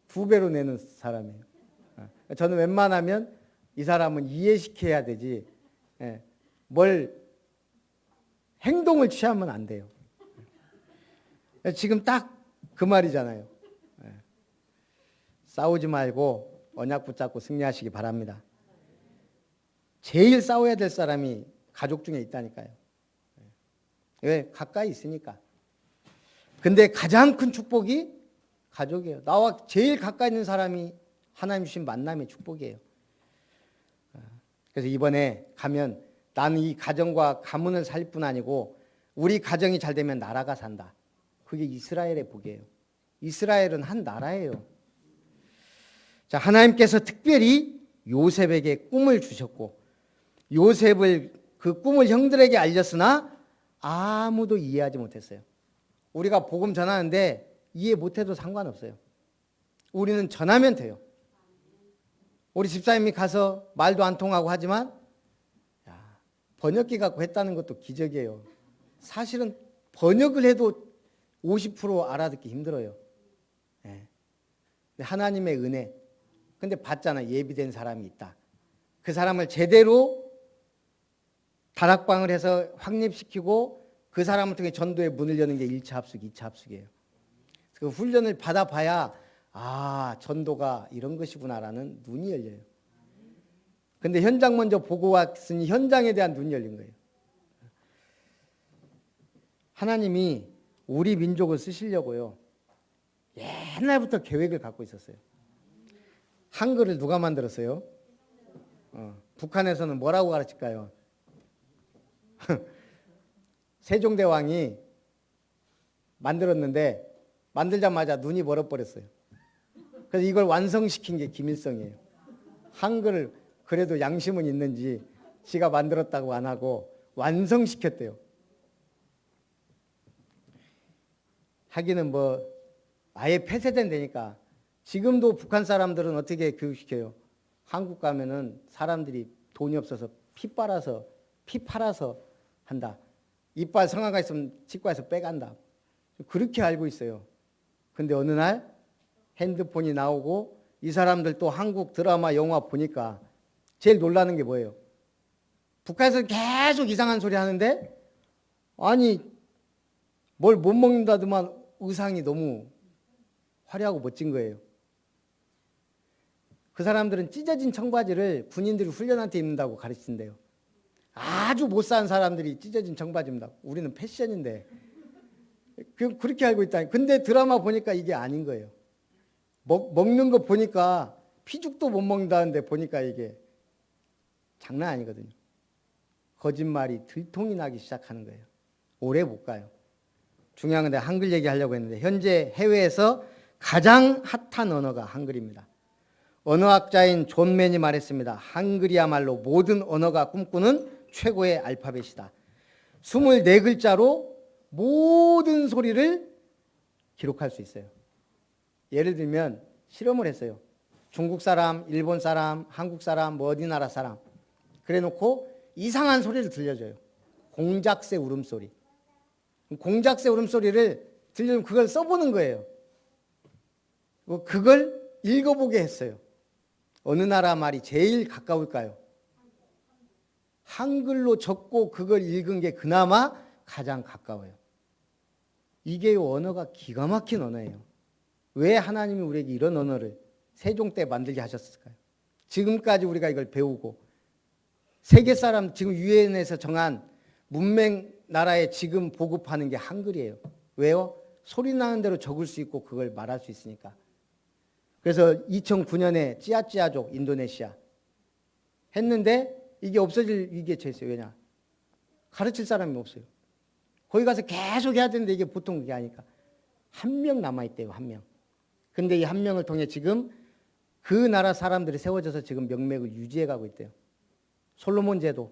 2배로 내는 사람이에요. 저는 웬만하면 이 사람은 이해시켜야 되지 뭘 행동을 취하면 안 돼요. 지금 딱 그 말이잖아요. 싸우지 말고 언약 붙잡고 승리하시기 바랍니다. 제일 싸워야 될 사람이 가족 중에 있다니까요. 왜? 가까이 있으니까. 근데 가장 큰 축복이 가족이에요. 나와 제일 가까이 있는 사람이 하나님 주신 만남의 축복이에요. 그래서 이번에 가면 나는 이 가정과 가문을 살 뿐 아니고 우리 가정이 잘 되면 나라가 산다. 그게 이스라엘의 복이에요. 이스라엘은 한 나라예요. 자, 하나님께서 특별히 요셉에게 꿈을 주셨고 요셉을 그 꿈을 형들에게 알렸으나 아무도 이해하지 못했어요. 우리가 복음 전하는데 이해 못해도 상관없어요. 우리는 전하면 돼요. 우리 집사님이 가서 말도 안 통하고 하지만 번역기 갖고 했다는 것도 기적이에요. 사실은 번역을 해도 50% 알아듣기 힘들어요. 하나님의 은혜. 근데 봤잖아. 예비된 사람이 있다. 그 사람을 제대로 다락방을 해서 확립시키고 그 사람을 통해 전도의 문을 여는 게 1차 합숙, 2차 합숙이에요. 그 훈련을 받아봐야 전도가 이런 것이구나라는 눈이 열려요. 근데 현장 먼저 보고 왔으니 현장에 대한 눈이 열린 거예요. 하나님이 우리 민족을 쓰시려고요. 옛날부터 계획을 갖고 있었어요. 한글을 누가 만들었어요? 북한에서는 뭐라고 가르칠까요? 세종대왕이 만들었는데 만들자마자 눈이 멀어버렸어요. 그래서 이걸 완성시킨 게 김일성이에요. 한글을 그래도 양심은 있는지 지가 만들었다고 안 하고 완성시켰대요. 하기는 뭐 아예 폐쇄된다니까. 지금도 북한 사람들은 어떻게 교육시켜요? 한국 가면은 사람들이 돈이 없어서 피 팔아서 한다. 이빨 성화가 있으면 치과에서 빼간다. 그렇게 알고 있어요. 근데 어느 날 핸드폰이 나오고 이 사람들 또 한국 드라마 영화 보니까 제일 놀라는 게 뭐예요? 북한에서 계속 이상한 소리 하는데 아니 뭘 못 먹는다더만 의상이 너무 화려하고 멋진 거예요. 그 사람들은 찢어진 청바지를 군인들이 훈련할 때 입는다고 가르친대요. 아주 못 사는 사람들이 찢어진 청바지 입는다고. 우리는 패션인데 그렇게 알고 있다니. 근데 드라마 보니까 이게 아닌 거예요. 먹는 거 보니까 피죽도 못 먹는다는데 보니까 이게 장난 아니거든요. 거짓말이 들통이 나기 시작하는 거예요. 오래 못 가요. 중요한 건 내가 한글 얘기하려고 했는데 현재 해외에서 가장 핫한 언어가 한글입니다. 언어학자인 존 맨이 말했습니다. 한글이야말로 모든 언어가 꿈꾸는 최고의 알파벳이다. 24글자로 모든 소리를 기록할 수 있어요. 예를 들면 실험을 했어요. 중국 사람, 일본 사람, 한국 사람, 뭐 어디 나라 사람 그래 놓고 이상한 소리를 들려줘요. 공작새 울음소리. 공작새 울음소리를 들려주면 그걸 써보는 거예요. 그걸 읽어보게 했어요. 어느 나라 말이 제일 가까울까요? 한글로 적고 그걸 읽은 게 그나마 가장 가까워요. 이게 언어가 기가 막힌 언어예요. 왜 하나님이 우리에게 이런 언어를 세종 때 만들게 하셨을까요? 지금까지 우리가 이걸 배우고 세계 사람 지금 유엔에서 정한 문맹 나라에 지금 보급하는 게 한글이에요. 왜요? 소리 나는 대로 적을 수 있고 그걸 말할 수 있으니까. 그래서 2009년에 찌아찌아족 인도네시아 했는데 이게 없어질 위기에 처했어요. 왜냐? 가르칠 사람이 없어요. 거기 가서 계속 해야 되는데 이게 보통 그게 아니까 한 명 남아있대요. 한 명. 근데 이 한 명을 통해 지금 그 나라 사람들이 세워져서 지금 명맥을 유지해 가고 있대요. 솔로몬 제도.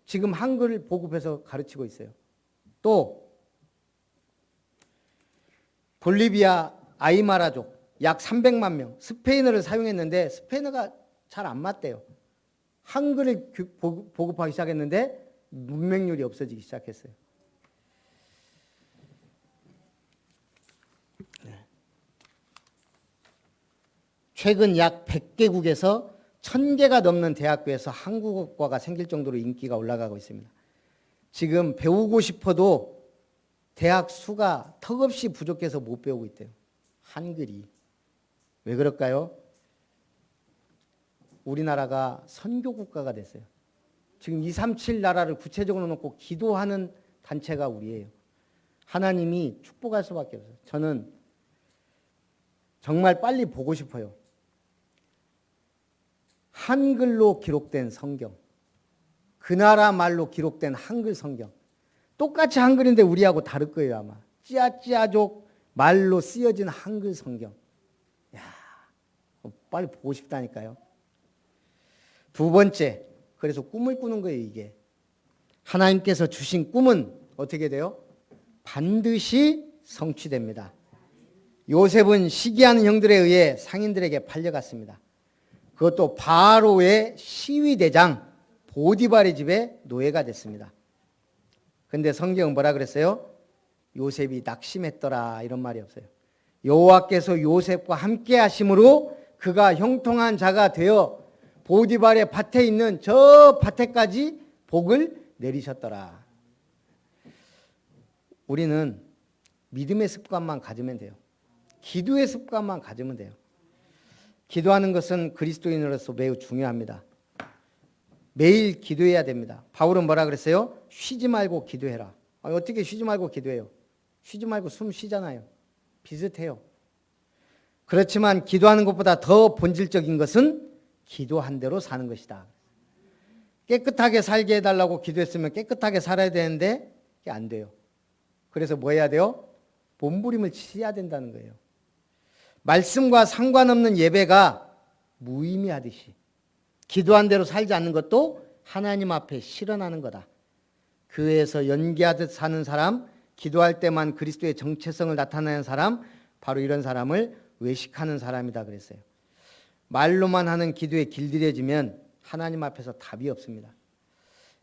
지금 한글을 보급해서 가르치고 있어요. 또 볼리비아 아이마라족 약 300만 명 스페인어를 사용했는데 스페인어가 잘 안 맞대요. 한글을 보급하기 시작했는데 문맹률이 없어지기 시작했어요. 최근 약 100개국에서 1000개가 넘는 대학교에서 한국어과가 생길 정도로 인기가 올라가고 있습니다. 지금 배우고 싶어도 대학 수가 턱없이 부족해서 못 배우고 있대요. 한글이. 왜 그럴까요? 우리나라가 선교국가가 됐어요. 지금 237 나라를 구체적으로 놓고 기도하는 단체가 우리예요. 하나님이 축복할 수밖에 없어요. 저는 정말 빨리 보고 싶어요. 한글로 기록된 성경, 그 나라 말로 기록된 한글 성경, 똑같이 한글인데 우리하고 다를 거예요 아마. 찌아찌아족 말로 쓰여진 한글 성경. 야, 빨리 보고 싶다니까요. 두 번째, 그래서 꿈을 꾸는 거예요 이게. 하나님께서 주신 꿈은 어떻게 돼요? 반드시 성취됩니다. 요셉은 시기하는 형들에 의해 상인들에게 팔려갔습니다. 그것도 바로의 시위대장 보디발의 집에 노예가 됐습니다. 근데 성경은 뭐라 그랬어요? 요셉이 낙심했더라 이런 말이 없어요. 여호와께서 요셉과 함께 하심으로 그가 형통한 자가 되어 보디발의 밭에 있는 저 밭에까지 복을 내리셨더라. 우리는 믿음의 습관만 가지면 돼요. 기도의 습관만 가지면 돼요. 기도하는 것은 그리스도인으로서 매우 중요합니다. 매일 기도해야 됩니다. 바울은 뭐라 그랬어요? 쉬지 말고 기도해라. 어떻게 쉬지 말고 기도해요? 쉬지 말고 숨 쉬잖아요. 비슷해요. 그렇지만 기도하는 것보다 더 본질적인 것은 기도한 대로 사는 것이다. 깨끗하게 살게 해달라고 기도했으면 깨끗하게 살아야 되는데 이게 안 돼요. 그래서 뭐 해야 돼요? 몸부림을 치야 된다는 거예요. 말씀과 상관없는 예배가 무의미하듯이 기도한 대로 살지 않는 것도 하나님 앞에 실현하는 거다. 교회에서 연기하듯 사는 사람, 기도할 때만 그리스도의 정체성을 나타내는 사람, 바로 이런 사람을 외식하는 사람이다 그랬어요. 말로만 하는 기도에 길들여지면 하나님 앞에서 답이 없습니다.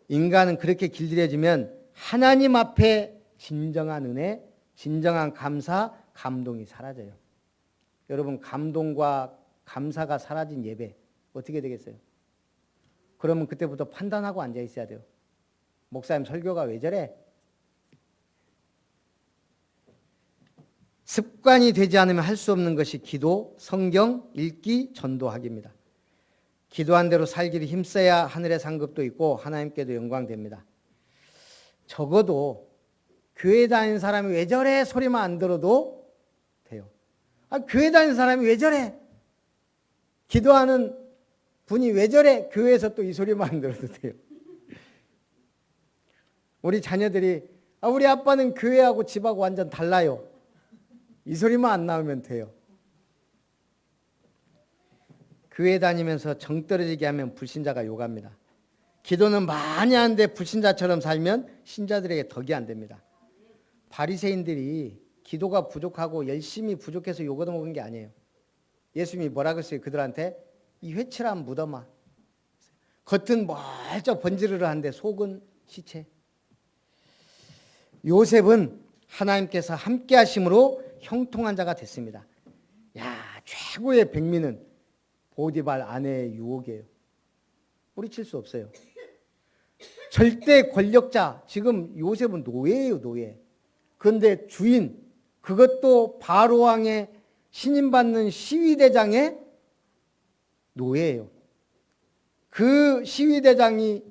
인간은 그렇게 길들여지면 하나님 앞에 진정한 은혜, 진정한 감사, 감동이 사라져요. 여러분, 감동과 감사가 사라진 예배 어떻게 되겠어요? 그러면 그때부터 판단하고 앉아 있어야 돼요. 목사님 설교가 왜 저래? 습관이 되지 않으면 할 수 없는 것이 기도, 성경, 읽기, 전도하기입니다. 기도한 대로 살기를 힘써야 하늘의 상급도 있고 하나님께도 영광됩니다. 적어도 교회 다니는 사람이 왜 저래 소리만 안 들어도 돼요. 교회 다니는 사람이 왜 저래? 기도하는 분이 왜 저래? 교회에서 또 이 소리만 안 들어도 돼요. 우리 자녀들이 우리 아빠는 교회하고 집하고 완전 달라요. 이 소리만 안 나오면 돼요. 교회 다니면서 정 떨어지게 하면 불신자가 욕합니다. 기도는 많이 하는데 불신자처럼 살면 신자들에게 덕이 안 됩니다. 바리새인들이 기도가 부족하고 열심히 부족해서 욕 얻어먹은 게 아니에요. 예수님이 뭐라 그랬어요? 그들한테 이 회칠한 무덤아, 겉은 멀쩍 번지르르한데 속은 시체. 요셉은 하나님께서 함께 하심으로 형통한 자가 됐습니다. 야, 최고의 백미는 보디발 아내의 유혹이에요. 뿌리칠 수 없어요. 절대 권력자, 지금 요셉은 노예예요, 노예. 그런데 주인, 그것도 바로왕의 신임받는 시위대장의 노예예요. 그 시위대장이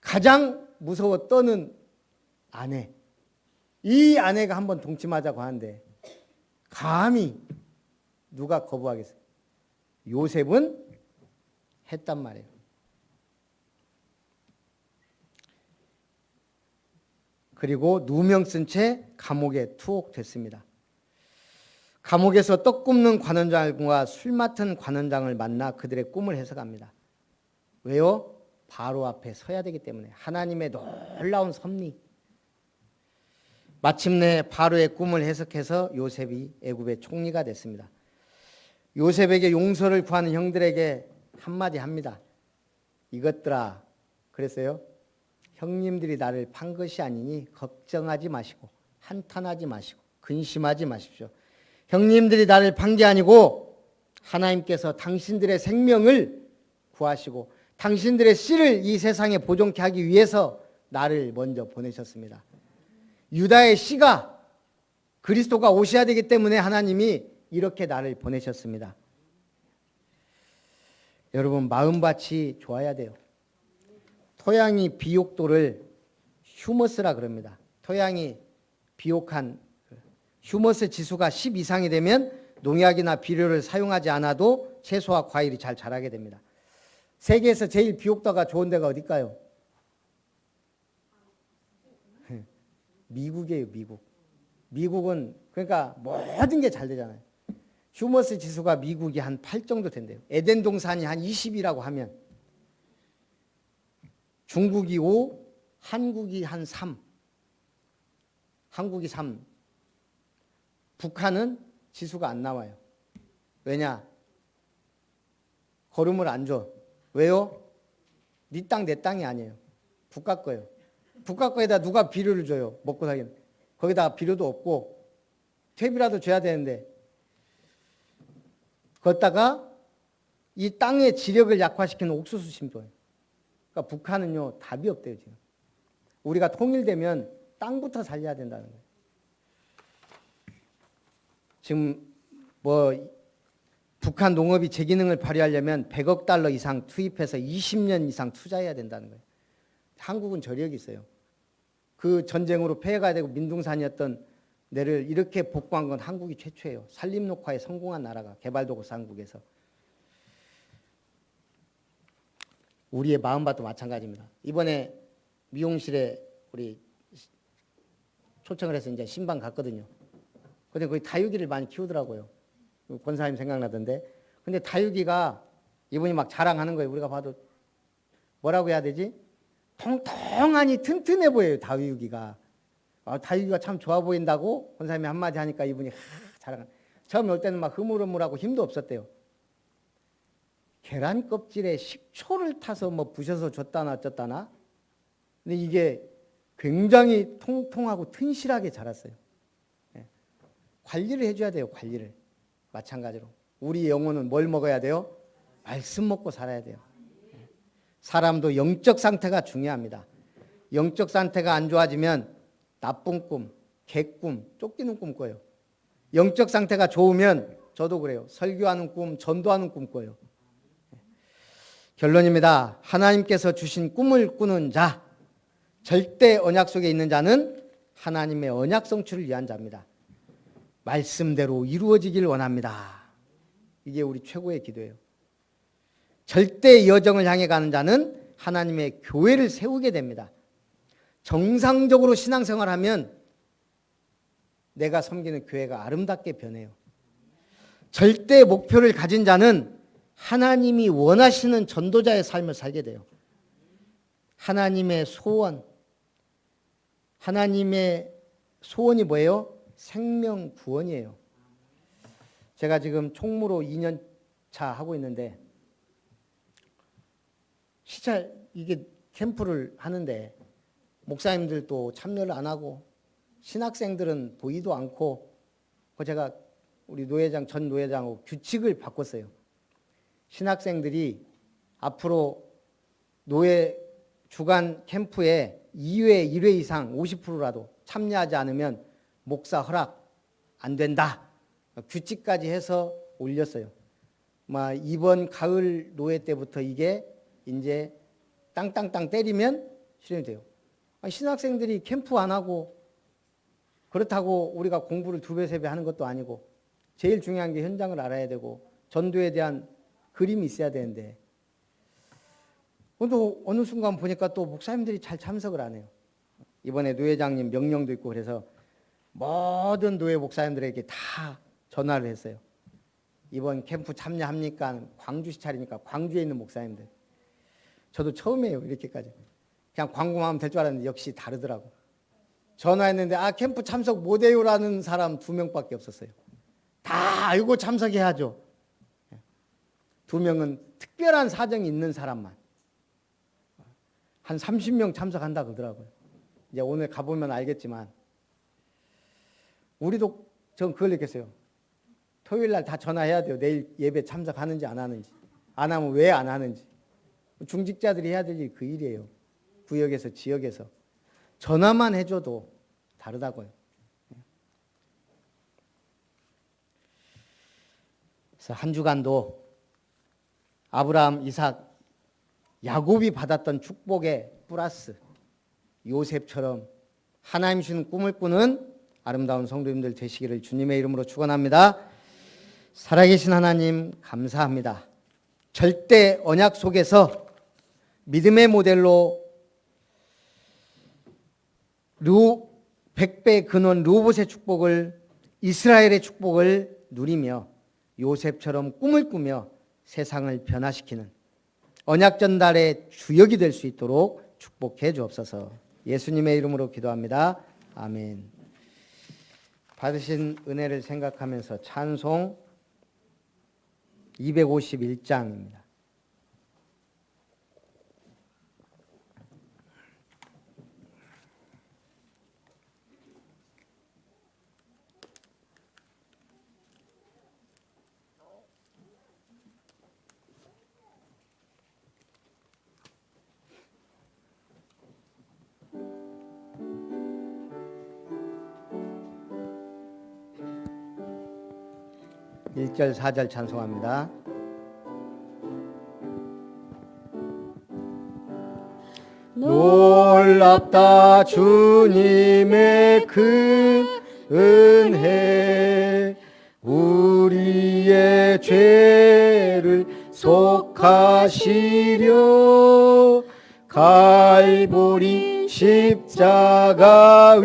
가장 무서워 떠는 아내, 이 아내가 한번 동침하자고 하는데 감히 누가 거부하겠어요? 요셉은 했단 말이에요. 그리고 누명 쓴 채 감옥에 투옥됐습니다. 감옥에서 떡 굽는 관원장과 술 맡은 관원장을 만나 그들의 꿈을 해석합니다. 왜요? 바로 앞에 서야 되기 때문에. 하나님의 놀라운 섭리. 마침내 바로의 꿈을 해석해서 요셉이 애굽의 총리가 됐습니다. 요셉에게 용서를 구하는 형들에게 한마디 합니다. 이것들아, 그랬어요. 형님들이 나를 판 것이 아니니 걱정하지 마시고 한탄하지 마시고 근심하지 마십시오. 형님들이 나를 판 게 아니고 하나님께서 당신들의 생명을 구하시고 당신들의 씨를 이 세상에 보존케 하기 위해서 나를 먼저 보내셨습니다. 유다의 씨가 그리스도가 오셔야 되기 때문에 하나님이 이렇게 나를 보내셨습니다. 여러분, 마음밭이 좋아야 돼요. 토양이 비옥도를 휴머스라 그럽니다. 토양이 비옥한 휴머스 지수가 10 이상이 되면 농약이나 비료를 사용하지 않아도 채소와 과일이 잘 자라게 됩니다. 세계에서 제일 비옥도가 좋은 데가 어딜까요? 미국이에요, 미국. 미국은 그러니까 모든 게 잘 되잖아요. 휴머스 지수가 미국이 한 8 정도 된대요. 에덴 동산이 한 20이라고 하면 중국이 5, 한국이 한 3. 한국이 3. 북한은 지수가 안 나와요. 왜냐? 거름을 안 줘. 왜요? 네 땅 내 땅이 아니에요. 북한 거예요. 북한 거에다 누가 비료를 줘요? 먹고 살기는. 거기다가 비료도 없고 퇴비라도 줘야 되는데 거기다가 이 땅의 지력을 약화시키는 옥수수 심도예요. 그러니까 북한은요 답이 없대요 지금. 우리가 통일되면 땅부터 살려야 된다는 거예요. 지금 뭐 북한 농업이 제 기능을 발휘하려면 100억 달러 이상 투입해서 20년 이상 투자해야 된다는 거예요. 한국은 저력이 있어요. 그 전쟁으로 폐해가 되고 민둥산이었던 데를 이렇게 복구한 건 한국이 최초예요. 산림녹화에 성공한 나라가 개발도상국에서. 우리의 마음밭도 마찬가지입니다. 이번에 미용실에 우리 초청을 해서 이제 신방 갔거든요. 근데 거기 다육이를 많이 키우더라고요. 권사님 생각나던데. 근데 다육이가 이분이 막 자랑하는 거예요. 우리가 봐도 뭐라고 해야 되지? 통통하니 튼튼해 보여요. 다육이가. 다육이가 참 좋아 보인다고 권사님이 한마디 하니까 이분이 자랑. 처음에 올 때는 막 흐물흐물하고 힘도 없었대요. 계란 껍질에 식초를 타서 뭐 부셔서 줬다나 어쩌다나. 근데 이게 굉장히 통통하고 튼실하게 자랐어요. 관리를 해줘야 돼요. 관리를. 마찬가지로 우리 영혼은 뭘 먹어야 돼요? 말씀 먹고 살아야 돼요. 사람도 영적 상태가 중요합니다. 영적 상태가 안 좋아지면 나쁜 꿈, 개꿈, 쫓기는 꿈 꿔요. 영적 상태가 좋으면 저도 그래요. 설교하는 꿈, 전도하는 꿈 꿔요. 결론입니다. 하나님께서 주신 꿈을 꾸는 자, 절대 언약 속에 있는 자는 하나님의 언약 성취를 위한 자입니다. 말씀대로 이루어지길 원합니다. 이게 우리 최고의 기도예요. 절대 여정을 향해 가는 자는 하나님의 교회를 세우게 됩니다. 정상적으로 신앙생활하면 내가 섬기는 교회가 아름답게 변해요. 절대 목표를 가진 자는 하나님이 원하시는 전도자의 삶을 살게 돼요. 하나님의 소원, 하나님의 소원이 뭐예요? 생명 구원이에요. 제가 지금 총무로 2년 차 하고 있는데 시찰 이게 캠프를 하는데 목사님들도 참여를 안 하고 신학생들은 보이도 않고 제가 우리 노회장 전 노회장하고 규칙을 바꿨어요. 신학생들이 앞으로 노회 주간 캠프에 2회, 1회 이상 50%라도 참여하지 않으면 목사 허락 안 된다. 규칙까지 해서 올렸어요. 이번 가을 노회 때부터 이게 이제 땅땅땅 때리면 실현이 돼요. 신학생들이 캠프 안 하고 그렇다고 우리가 공부를 2배, 3배 하는 것도 아니고 제일 중요한 게 현장을 알아야 되고 전도에 대한 그림이 있어야 되는데 또 어느 순간 보니까 또 목사님들이 잘 참석을 안 해요. 이번에 노회장님 명령도 있고 그래서 모든 노회 목사님들에게 다 전화를 했어요. 이번 캠프 참여합니까? 광주시 차리니까 광주에 있는 목사님들. 저도 처음이에요. 이렇게까지. 그냥 광고만 하면 될 줄 알았는데 역시 다르더라고. 전화했는데 캠프 참석 못해요라는 사람 2명밖에 없었어요. 다 알고 참석해야죠. 2명은 특별한 사정이 있는 사람만. 한 30명 참석한다 그러더라고요. 이제 오늘 가보면 알겠지만 우리도 전 그걸 느꼈어요. 토요일 날 다 전화해야 돼요. 내일 예배 참석하는지 안 하는지. 안 하면 왜 안 하는지. 중직자들이 해야 될 일 그 일이에요. 구역에서 지역에서. 전화만 해줘도 다르다고요. 그래서 한 주간도 아브라함, 이삭, 야곱이 받았던 축복의 플러스 요셉처럼 하나님 주시는 꿈을 꾸는 아름다운 성도님들 되시기를 주님의 이름으로 축원합니다. 살아계신 하나님 감사합니다. 절대 언약 속에서 믿음의 모델로 100배 근원 르호봇의 축복을, 이스라엘의 축복을 누리며 요셉처럼 꿈을 꾸며 세상을 변화시키는 언약 전달의 주역이 될 수 있도록 축복해 주옵소서. 예수님의 이름으로 기도합니다. 아멘. 받으신 은혜를 생각하면서 찬송 251장입니다. 일 절 4절 찬송합니다. 놀랍다 주님의 그 은혜, 우리의 죄를 속하시려 갈보리 십자가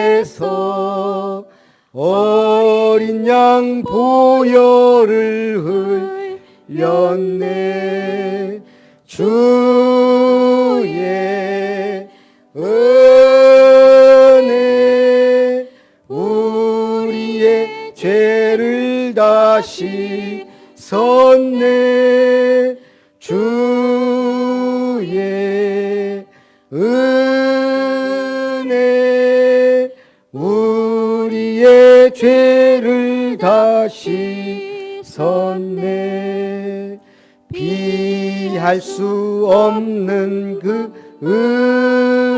위에서 어린 양 보혈을 흘렸네. 주의 은혜 우리의 죄를 다시 섰네. 주의 은혜 우리의 죄를 다시 섰네. 비할 수 없는 그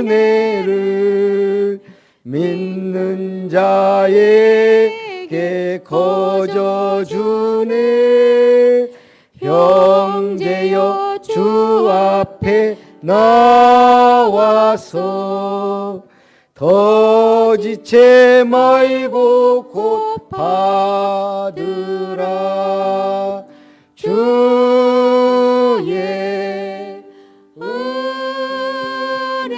은혜를 믿는 자에게 거저주네. 형제여 주 앞에 나와서 더 지체 말고 곧 받으라. 주의 은혜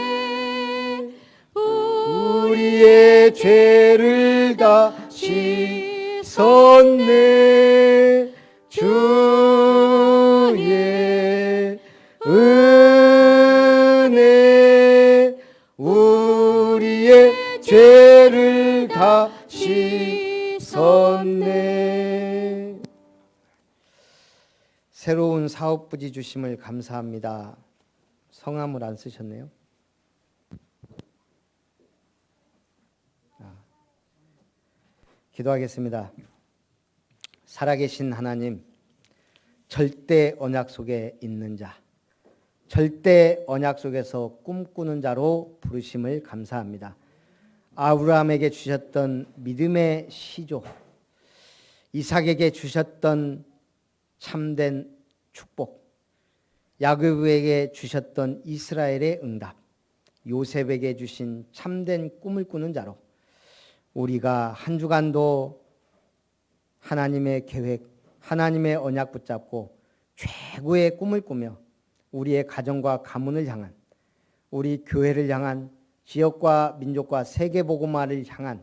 우리의 죄를 다시 섰네. 주의 은혜 우리의 죄를 다시 섰네. 새로운 사업 부지 주심을 감사합니다. 성함을 안 쓰셨네요. 기도하겠습니다. 살아계신 하나님, 절대 언약 속에 있는 자, 절대 언약 속에서 꿈꾸는 자로 부르심을 감사합니다. 아브라함에게 주셨던 믿음의 시조, 이삭에게 주셨던 참된 축복, 야곱에게 주셨던 이스라엘의 응답, 요셉에게 주신 참된 꿈을 꾸는 자로 우리가 한 주간도 하나님의 계획, 하나님의 언약 붙잡고 최고의 꿈을 꾸며 우리의 가정과 가문을 향한, 우리 교회를 향한, 지역과 민족과 세계 복음화를 향한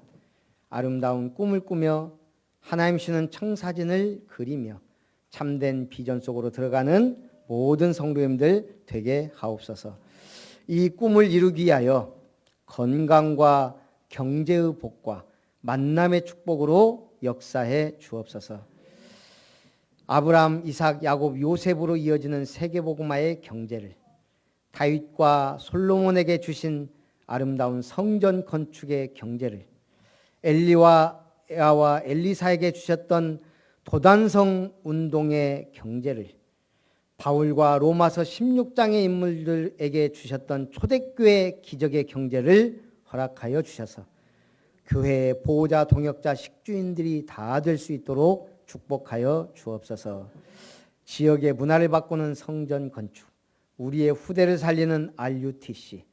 아름다운 꿈을 꾸며 하나님 주시는 청사진을 그리며 참된 비전 속으로 들어가는 모든 성도님들 되게 하옵소서. 이 꿈을 이루기 위하여 건강과 경제의 복과 만남의 축복으로 역사해 주옵소서. 아브라함, 이삭, 야곱, 요셉으로 이어지는 세계복음화의 경제를, 다윗과 솔로몬에게 주신 아름다운 성전 건축의 경제를, 엘리와 엘리사에게 주셨던 도단성 운동의 경제를, 바울과 로마서 16장의 인물들에게 주셨던 초대교회 기적의 경제를 허락하여 주셔서 교회의 보호자, 동역자, 식주인들이 다 될 수 있도록 축복하여 주옵소서. 지역의 문화를 바꾸는 성전 건축, 우리의 후대를 살리는 RUTC,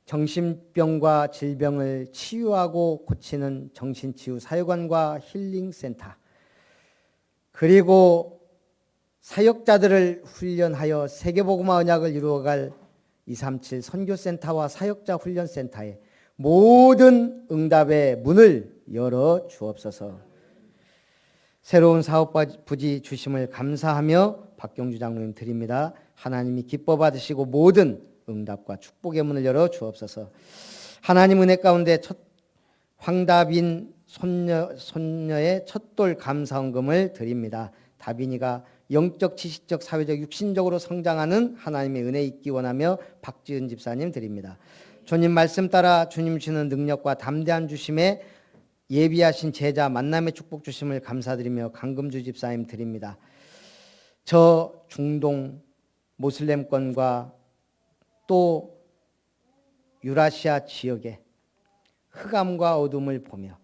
정신병과 질병을 치유하고 고치는 정신치유 사역원과 힐링센터, 그리고 사역자들을 훈련하여 세계복음화 언약을 이루어갈 237 선교센터와 사역자 훈련센터에 모든 응답의 문을 열어 주옵소서. 새로운 사업 부지 주심을 감사하며 박경주 장로님 드립니다. 하나님이 기뻐 받으시고 모든 응답과 축복의 문을 열어 주옵소서. 하나님 은혜 가운데 황다빈 손녀의 첫돌 감사헌금을 드립니다. 다빈이가 영적, 지식적, 사회적, 육신적으로 성장하는 하나님의 은혜 있기 원하며 박지은 집사님 드립니다. 주님 말씀 따라 주님 주시는 능력과 담대한 주심에 예비하신 제자 만남의 축복 주심을 감사드리며 강금주 집사님 드립니다. 저 중동 모슬렘권과 또 유라시아 지역에 흑암과 어둠을 보며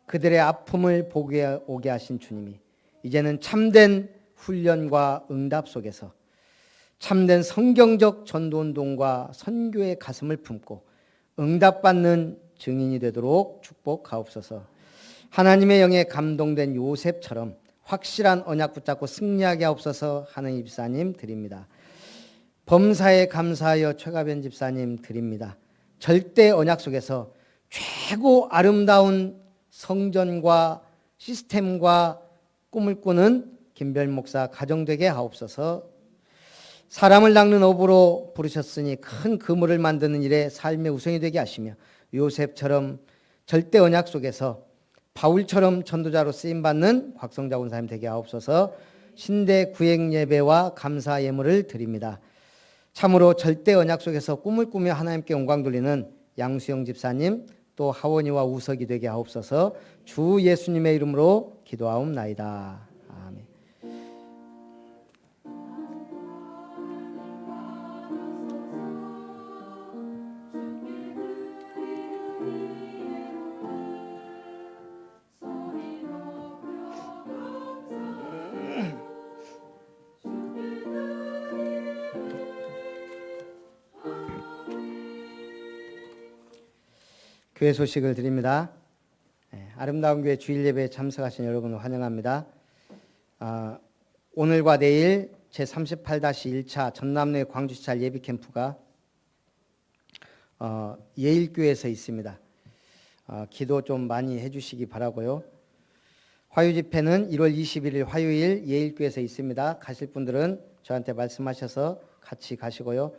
그들의 아픔을 보게 오게 하신 주님이 이제는 참된 훈련과 응답 속에서 참된 성경적 전도운동과 선교의 가슴을 품고 응답받는 증인이 되도록 축복하옵소서. 하나님의 영에 감동된 요셉처럼 확실한 언약 붙잡고 승리하게 하옵소서 하는 집사님 드립니다. 범사에 감사하여 최가변 집사님 드립니다. 절대 언약 속에서 최고 아름다운 성전과 시스템과 꿈을 꾸는 김별 목사 가정되게 하옵소서. 사람을 낚는 어부로 부르셨으니 큰 그물을 만드는 일에 삶의 우선이 되게 하시며 요셉처럼 절대 언약 속에서 바울처럼 전도자로 쓰임받는 곽성자 권사님 되게 하옵소서. 신대 구행 예배와 감사 예물을 드립니다. 참으로 절대 언약 속에서 꿈을 꾸며 하나님께 영광 돌리는 양수영 집사님 또 하원이와 우석이 되게 하옵소서. 주 예수님의 이름으로 기도하옵나이다. 아멘. 교회 소식을 드립니다. 아름다운 교회 주일 예배에 참석하신 여러분을 환영합니다. 오늘과 내일 제38-1차 전남로의 광주시찰 예비 캠프가 예일교회에서 있습니다. 기도 좀 많이 해주시기 바라고요. 화요 집회는 1월 21일 화요일 예일교회에서 있습니다. 가실 분들은 저한테 말씀하셔서 같이 가시고요.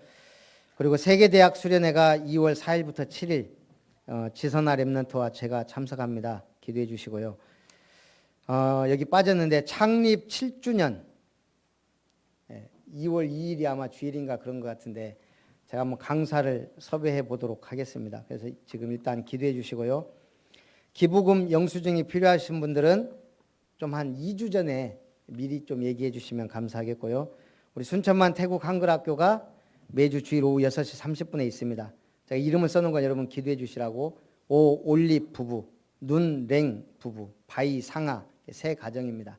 그리고 세계대학 수련회가 2월 4일부터 7일 지선아 렘넌트와 제가 참석합니다. 기도해 주시고요. 여기 빠졌는데 창립 7주년 2월 2일이 아마 주일인가 그런 것 같은데 제가 한번 강사를 섭외해 보도록 하겠습니다. 그래서 지금 일단 기도해 주시고요. 기부금 영수증이 필요하신 분들은 좀 한 2주 전에 미리 좀 얘기해 주시면 감사하겠고요. 우리 순천만 태국 한글학교가 매주 주일 오후 6시 30분에 있습니다. 제가 이름을 써놓은 건 여러분 기도해 주시라고. 올립 부부, 눈랭 부부, 바이 상아 세 가정입니다.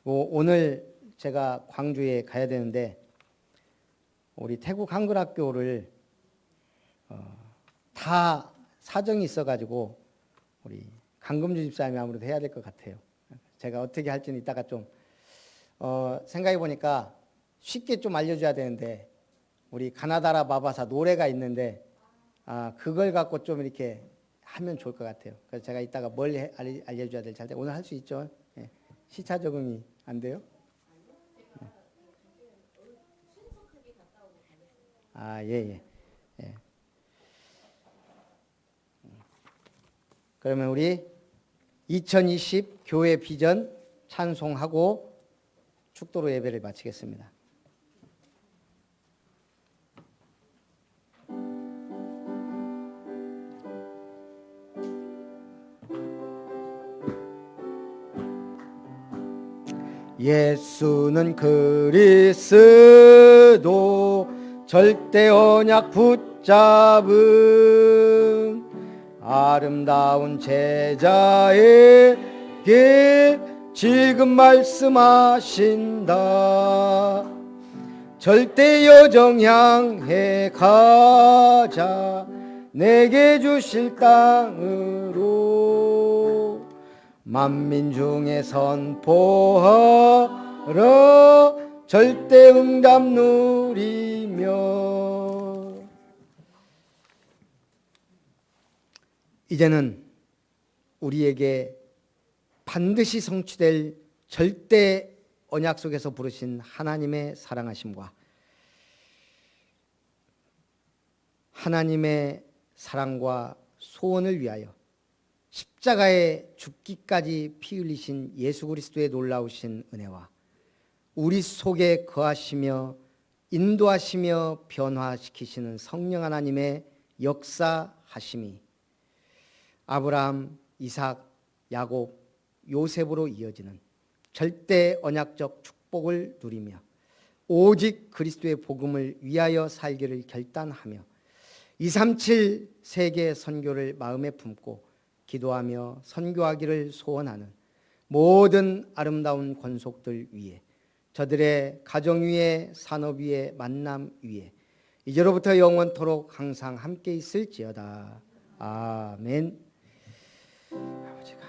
오늘 제가 광주에 가야 되는데 우리 태국 한글학교를 다 사정이 있어가지고 우리 강금주 집사님이 아무래도 해야 될 것 같아요. 제가 어떻게 할지는 이따가 좀 생각해 보니까 쉽게 좀 알려줘야 되는데 우리 가나다라 마바사 노래가 있는데 그걸 갖고 좀 이렇게 하면 좋을 것 같아요. 그래서 제가 이따가 뭘 알려줘야 될지 할 때 오늘 할 수 있죠. 예. 시차 적응이 안 돼요? 예. 예. 그러면 우리 2020 교회 비전 찬송하고 축도로 예배를 마치겠습니다. 예수는 그리스도 절대 언약 붙잡은 아름다운 제자에게 지금 말씀하신다. 절대 여정 향해 가자. 내게 주실 땅으로 만민 중에 선포하라. 절대 응답 누리며. 이제는 우리에게 반드시 성취될 절대 언약 속에서 부르신 하나님의 사랑하심과 하나님의 사랑과 소원을 위하여 십자가에 죽기까지 피 흘리신 예수 그리스도의 놀라우신 은혜와 우리 속에 거하시며 인도하시며 변화시키시는 성령 하나님의 역사하심이 아브라함, 이삭, 야곱, 요셉으로 이어지는 절대 언약적 축복을 누리며 오직 그리스도의 복음을 위하여 살기를 결단하며 237 세계 선교를 마음에 품고 기도하며 선교하기를 소원하는 모든 아름다운 권속들 위에 저들의 가정 위에 산업 위에 만남 위에 이제로부터 영원토록 항상 함께 있을지어다. 아멘. 아버지가